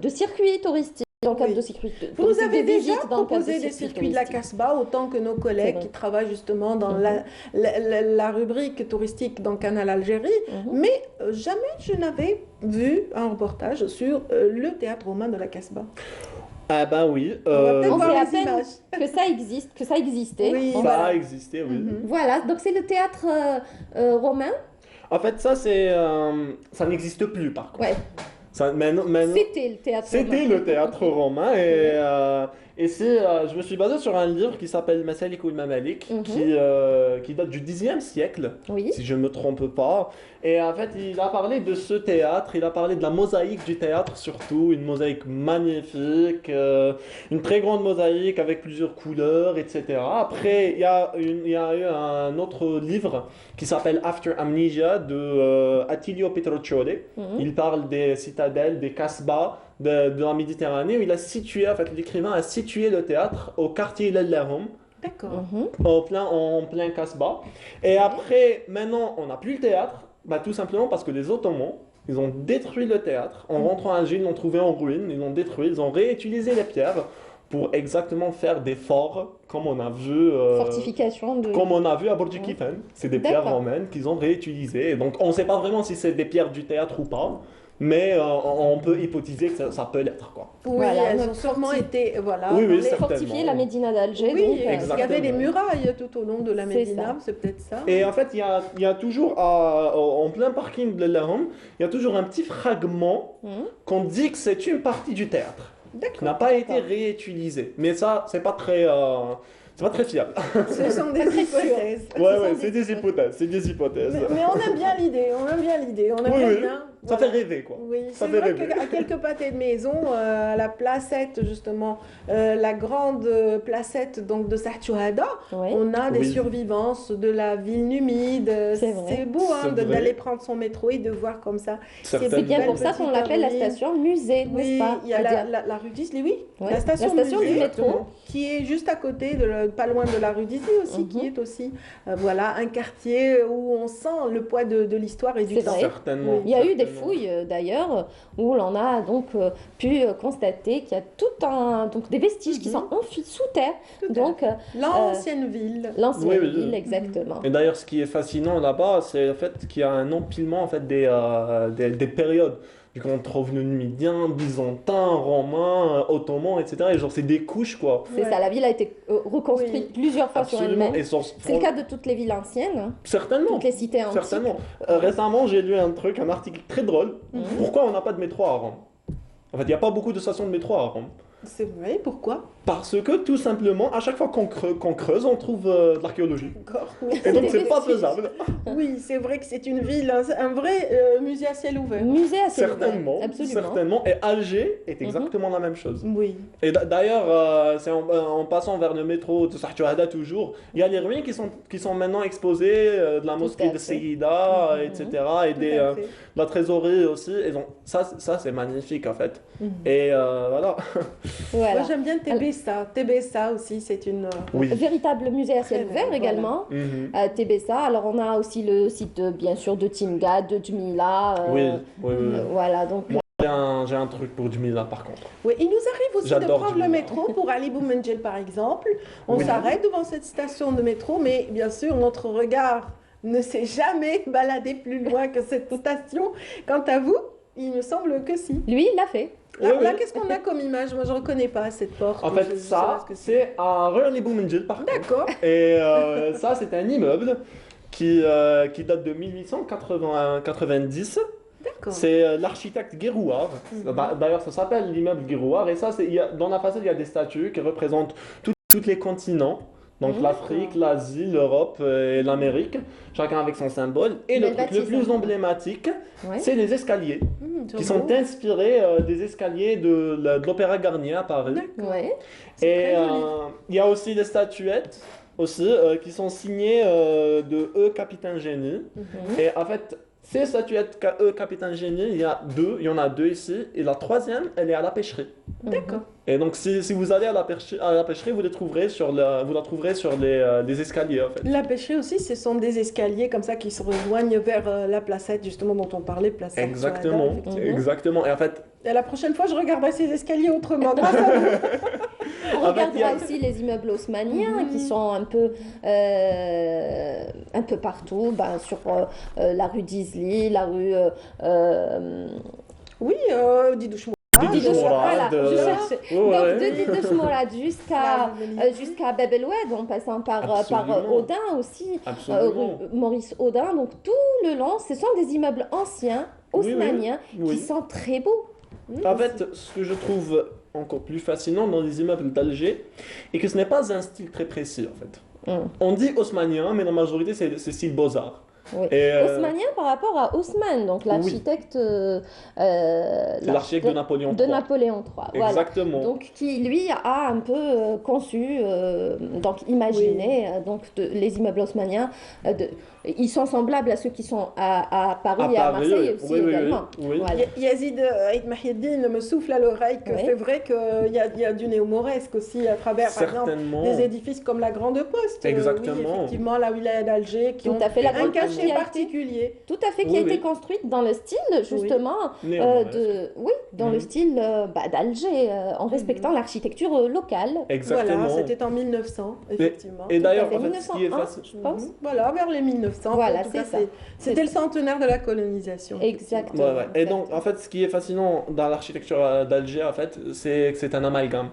circuits touristiques. Dans le cadre de circuits Vous nous avez de déjà visites dans le cadre proposé de des circuits circuits de la touristiques. Casbah, autant que nos collègues qui travaillent justement dans la rubrique touristique dans Canal Algérie, mais jamais je n'avais vu un reportage sur le théâtre romain de la Casbah. Ah ben oui. On va peut-être On voir sait à les peine images. que ça existe, que ça existait. Oui. Bon, Ça voilà. a existé, oui. Voilà, donc c'est le théâtre romain. En fait, ça n'existe plus par contre. Ouais. Maintenant, C'était le théâtre romain. C'était le théâtre romain et je me suis basé sur un livre qui s'appelle Masalik ou Mamalik qui date du Xe siècle, si je ne me trompe pas. Et en fait, il a parlé de ce théâtre, il a parlé de la mosaïque du théâtre surtout, une mosaïque magnifique, une très grande mosaïque avec plusieurs couleurs, etc. Après, il y a eu un autre livre qui s'appelle After Amnesia de Attilio Petroccioli. Il parle des citadelles, des kasbahs de la Méditerranée, où il a situé, en fait, l'écrivain a situé le théâtre au quartier Lallahum. D'accord. En plein Kasbah. Et après, maintenant, on n'a plus le théâtre, tout simplement parce que les Ottomans, ils ont détruit le théâtre. En rentrant à Alger, ils l'ont trouvé en ruine, ils l'ont détruit, ils ont réutilisé les pierres pour exactement faire des forts, comme on a vu, comme on a vu à Burj Kifan. C'est des pierres romaines qu'ils ont réutilisées. Et donc, on ne sait pas vraiment si c'est des pierres du théâtre ou pas. Mais on peut hypothéser que ça peut l'être, quoi. Oui, Voilà, elles ont sûrement été fortifier la Médina d'Alger. Oui, donc, il y avait des murailles tout au long de la Médina, c'est peut-être ça. Et en fait, il y a toujours, en plein parking de l'Ahram, il y a toujours un petit fragment qu'on dit que c'est une partie du théâtre, qui n'a pas été réutilisée. Mais ça, c'est pas très fiable. Ce sont des hypothèses. Ouais, c'est des hypothèses. Mais on aime bien l'idée, on aime bien. Ça fait rêver, quoi. Oui, ça c'est fait vrai rêver. qu'à quelques pâtés de maison, à la placette, justement, la grande placette donc, de Sahchouhada, on a des survivances de la ville numide. C'est beau d'aller prendre son métro et de voir comme ça. C'est bien pour ça qu'on l'appelle la station musée, n'est-ce pas? Il y a la rue d'Isly, la station du métro. Qui est juste à côté, pas loin de la rue d'Isly aussi, qui est aussi un quartier où on sent le poids de l'histoire et du temps. Certainement. Il y a eu des fouilles d'ailleurs où l'on a donc pu constater qu'il y a des vestiges qui sont enfuis sous terre. Donc l'ancienne ville. L'ancienne ville, exactement. Et d'ailleurs, ce qui est fascinant là-bas, c'est le fait qu'il y a un empilement en fait des périodes. Du coup, on trouve le numidien, byzantin, romain, ottoman, etc. Et genre, c'est des couches, quoi. C'est ça, la ville a été reconstruite plusieurs fois sur elle-même. C'est le cas de toutes les villes anciennes. Certainement. Toutes les cités antiques. Certainement. Récemment, j'ai lu un article très drôle. Pourquoi on n'a pas de métro à Rome? En fait, il n'y a pas beaucoup de stations de métro à Rome. C'est vrai, pourquoi? Parce que tout simplement, à chaque fois qu'on creuse, on trouve de l'archéologie. D'accord. Et donc c'est pas faisable. Oui, c'est vrai que c'est une ville, un vrai musée à ciel ouvert. Musée à ciel Certainement, ouvert, absolument. certainement. Et Alger est exactement la même chose. Oui. Et d'ailleurs, c'est en passant vers le métro de Sahtuhada toujours, il y a les ruines qui sont maintenant exposées, de la mosquée de Seyida, etc. Et de la trésorerie aussi. Et donc ça c'est magnifique en fait. Et voilà. Voilà. Moi j'aime bien Tébessa. Tébessa aussi, c'est une... Véritable musée à ciel ouvert également. Tébessa. Alors on a aussi le site bien sûr de Timgad, de Djmila. Oui. Voilà, donc... Moi j'ai un truc pour Djmila par contre. Oui, il nous arrive aussi de J'adore prendre Djmila. le métro pour Ali Boumendjel par exemple. On s'arrête devant cette station de métro, mais bien sûr notre regard ne s'est jamais baladé plus loin que cette station. Quant à vous, il me semble que si. Lui, il l'a fait. Là, qu'est-ce qu'on a comme image? Moi, je ne reconnais pas cette porte. En fait, ça, c'est un Royal Boumendjel par contre. D'accord. Et ça, c'est un immeuble qui date de 1890. D'accord. C'est l'architecte Guérouard. D'ailleurs, ça s'appelle l'immeuble Guérouard. Et ça, dans la façade, il y a des statues qui représentent tous les continents. Donc l'Afrique, l'Asie, l'Europe et l'Amérique, chacun avec son symbole. Et le truc le plus emblématique, c'est les escaliers, qui sont inspirés des escaliers de l'Opéra Garnier à Paris. Et il y a aussi des statuettes aussi, qui sont signées de E. Capitaine Génie. Et en fait, ces statuettes E. Capitaine Génie, il y en a deux ici, et la troisième, elle est à la pêcherie. D'accord. Et donc, si vous allez à la pêcherie, vous la trouverez sur les escaliers, en fait. La pêcherie aussi, ce sont des escaliers comme ça qui se rejoignent vers la placette, justement, dont on parlait, placette. Exactement, exactement. Et en fait... Et la prochaine fois, je regarderai ces escaliers autrement, grâce à vous. On regardera aussi les immeubles haussmanniens qui sont un peu partout, sur la rue d'Isly, la rue... Oui, Didouche Voilà, je cherchais. Donc de Didouche Mourad jusqu'à Bab El Oued, en passant par Audin aussi, Maurice Audin. Donc tout le long, ce sont des immeubles anciens, haussmanniens, qui sont très beaux. En fait, ce que je trouve encore plus fascinant dans les immeubles d'Alger, est que ce n'est pas un style très précis en fait. On dit haussmannien, mais la majorité c'est style beaux-arts. Oui. Haussmannien par rapport à Haussmann, donc l'architecte l'architecte de Napoléon III. De Napoléon III, exactement. Voilà. Donc qui lui a un peu conçu, donc imaginé, donc les immeubles haussmanniens. Ils sont semblables à ceux qui sont à Paris et à Marseille aussi également. Voilà. Yazid Aïd Mahieddine me souffle à l'oreille que c'est vrai qu'il y a du néo-mauresque aussi à travers, par exemple, des édifices comme la Grande Poste. Exactement. Oui, effectivement, la wilaya d'Alger, qui ont un cachet particulier. Tout à fait, qui a été construite dans le style, justement, dans le style d'Alger, en respectant l'architecture locale. Exactement. Voilà, c'était en 1900, effectivement. Et d'ailleurs, en fait, ce qui est facile, je pense. Voilà, vers les 1900. Voilà, c'est ça. C'était le centenaire de la colonisation. Exactement. Et donc, en fait, ce qui est fascinant dans l'architecture d'Alger, en fait, c'est que c'est un amalgame.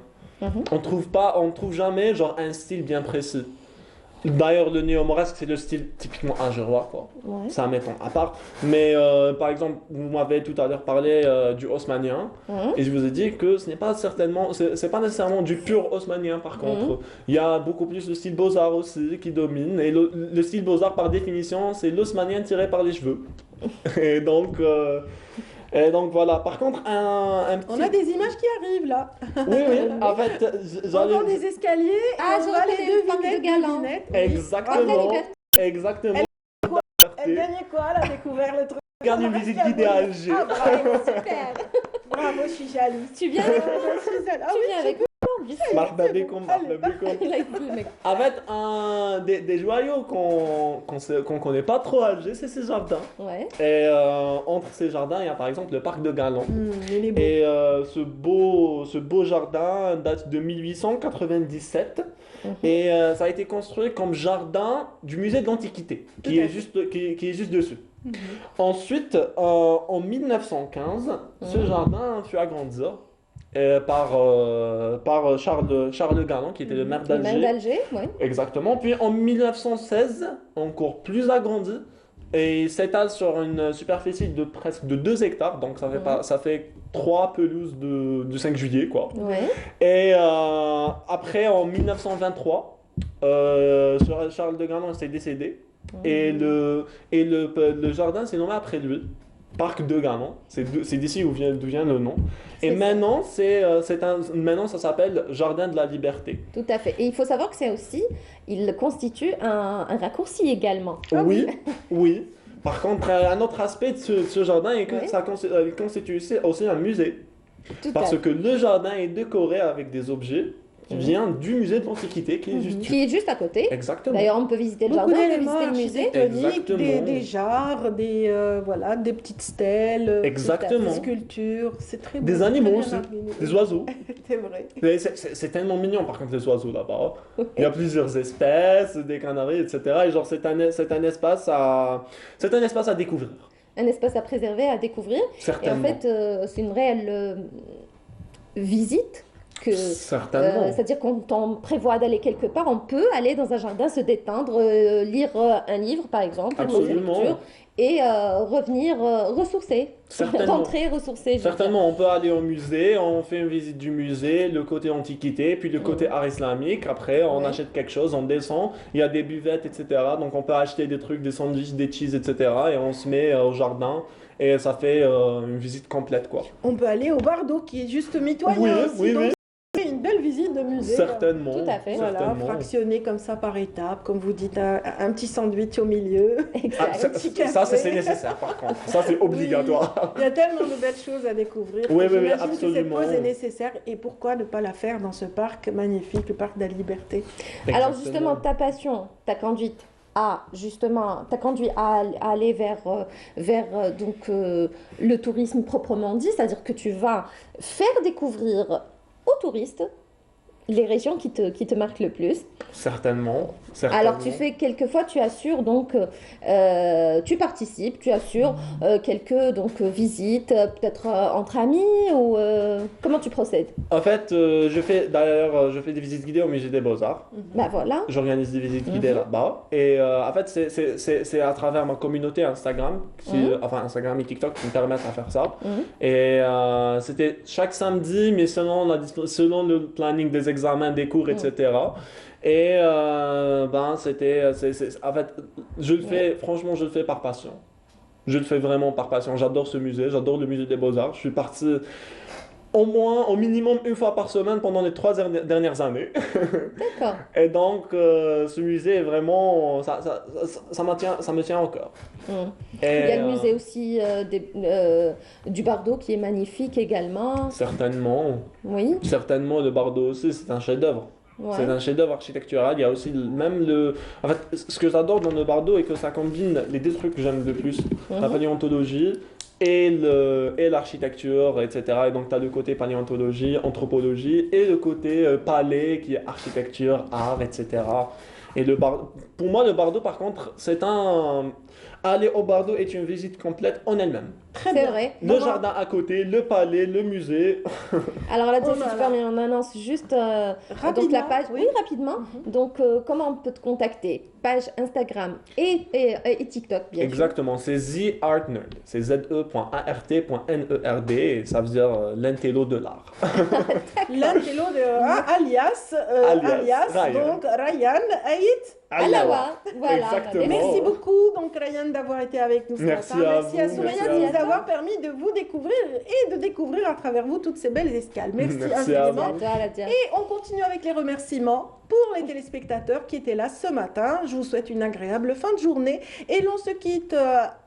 On trouve jamais genre un style bien précis. D'ailleurs, le néo-mauresque, c'est le style typiquement algérois, quoi. C'est un méton à part. Mais par exemple, vous m'avez tout à l'heure parlé du haussmannien, et je vous ai dit que ce n'est pas c'est pas nécessairement du pur haussmannien par contre. Il y a beaucoup plus le style beaux-arts aussi qui domine, et le style beaux-arts par définition, c'est l'haussmannien tiré par les cheveux. Et donc voilà, par contre, on a des images qui arrivent là. Oui, en fait, j'entends des escaliers, on voit les devinettes. Exactement. Exactement. Elle gagnait quoi? Elle a découvert le truc. Regarde une visite guidée à Alger. Bravo, super. Bravo, je suis jalouse. Tu viens avec moi. Marhaba bikoum. En fait, des joyaux qu'on connaît pas trop à Alger, c'est ces jardins. Et entre ces jardins, il y a par exemple le parc de Galan. Et ce beau jardin date de 1897. Et ça a été construit comme jardin du musée de l'Antiquité, qui est juste dessus. Ensuite, en 1915, ce jardin fut agrandi par Charles Galan, qui était le maire d'Alger. Oui. Exactement. Puis en 1916, encore plus agrandi Et il s'étale sur une superficie de presque de 2 hectares, donc ça fait 3 pelouses du 5 juillet, quoi. Ouais. Et après, en 1923, Charles de Granon s'est décédé, et le jardin s'est nommé après lui. Parc de Granon, c'est d'ici d'où vient le nom. Et maintenant, maintenant, ça s'appelle Jardin de la Liberté. Tout à fait. Et il faut savoir que il constitue un raccourci également. Oui. Par contre, un autre aspect de ce jardin est que il constitue aussi un musée. Parce que le jardin est décoré avec des objets qui viennent du musée de l'Antiquité qui est juste à côté. Exactement. D'ailleurs, on peut visiter le jardin, on peut visiter le musée. Des jarres, des petites stèles, des sculptures, c'est très beau. Des animaux aussi, des oiseaux. C'est vrai. C'est tellement mignon par contre les oiseaux là-bas. Il y a plusieurs espèces, des canaris, etc. Et genre c'est un espace à découvrir. Un espace à préserver, à découvrir. Certainement. Et en fait, c'est une réelle visite. C'est-à-dire quand on prévoit d'aller quelque part, on peut aller dans un jardin, se détendre, lire un livre par exemple, une lecture, et revenir ressourcer, rentrer ressourcer. Certainement, on peut aller au musée, on fait une visite du musée, le côté antiquité, puis le côté art islamique, après on achète quelque chose, on descend, il y a des buvettes, etc. Donc on peut acheter des trucs, des sandwichs, des cheese, etc. Et on se met au jardin. Et ça fait une visite complète, quoi. On peut aller au Bardo qui est juste mitoyen aussi. Oui. Une belle visite de musée. Certainement. Tout à fait. Voilà, certainement. Fractionné comme ça par étapes, comme vous dites, un petit sandwich au milieu. Ça, c'est nécessaire par contre. Ça, c'est obligatoire. Oui. Il y a tellement de belles choses à découvrir. Oui, j'imagine absolument. que cette pause est nécessaire. Et pourquoi ne pas la faire dans ce parc magnifique, le parc de la Liberté? Alors justement, ta passion, ta conduite t'a conduit à aller vers le tourisme proprement dit, c'est-à-dire que tu vas faire découvrir aux touristes les régions qui te marquent le plus. Certainement. Alors quelquefois tu assures tu participes, tu assures quelques visites, peut-être entre amis ou comment tu procèdes? En fait, je fais des visites guidées au musée des Beaux-Arts. Bah voilà. J'organise des visites guidées là-bas. Et en fait, c'est à travers ma communauté Instagram, enfin Instagram et TikTok qui me permettent de faire ça. Et c'était chaque samedi, mais selon le planning des examens, des cours, etc. Et en fait, franchement, je le fais par passion. Je le fais vraiment par passion. J'adore ce musée, j'adore le musée des Beaux-Arts. Je suis parti au minimum une fois par semaine pendant les 3 dernières années. D'accord. Et donc, ce musée est vraiment, ça me tient au cœur. Il y a le musée aussi du Bardo qui est magnifique également. Certainement. Oui. Certainement, le Bardo aussi, c'est un chef-d'œuvre. Ouais. C'est un chef-d'œuvre architectural. Il y a aussi En fait, ce que j'adore dans le Bardo est que ça combine les 2 trucs que j'aime le plus, la paléontologie et l'architecture, etc. Et donc, tu as le côté paléontologie, anthropologie, et le côté palais qui est architecture, art, etc. Et pour moi, le Bardo, par contre, aller au Bardo est une visite complète en elle-même. Très bien. C'est vrai. Le jardin à côté, le palais, le musée. Alors là, si tu permets, on annonce juste donc la page. Oui, rapidement. Donc, comment on peut te contacter? Page Instagram et TikTok, bien sûr. Exactement, c'est The Art Nerd. C'est ze.art.nerd. Et ça veut dire l'intello de l'art. L'intello alias donc Ryan Aït Alawa. Voilà. Exactement. Merci beaucoup, donc Ryan, d'avoir été avec nous ce matin. Merci à Souraya de nous avoir permis de vous découvrir et de découvrir à travers vous toutes ces belles escales. Merci infiniment. Et on continue avec les remerciements pour les téléspectateurs qui étaient là ce matin. Je vous souhaite une agréable fin de journée et l'on se quitte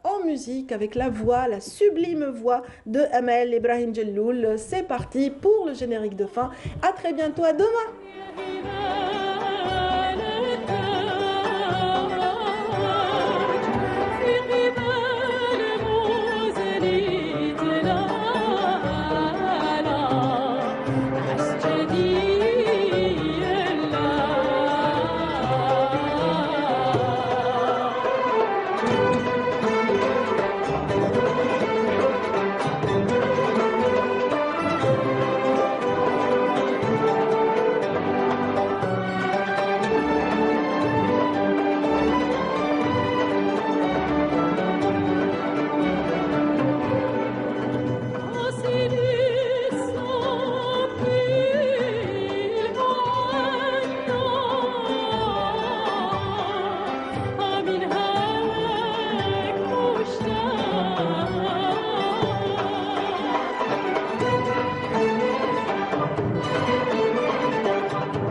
en musique avec la sublime voix de Amel Ibrahim Jelloul. C'est parti pour le générique de fin. À très bientôt, à demain.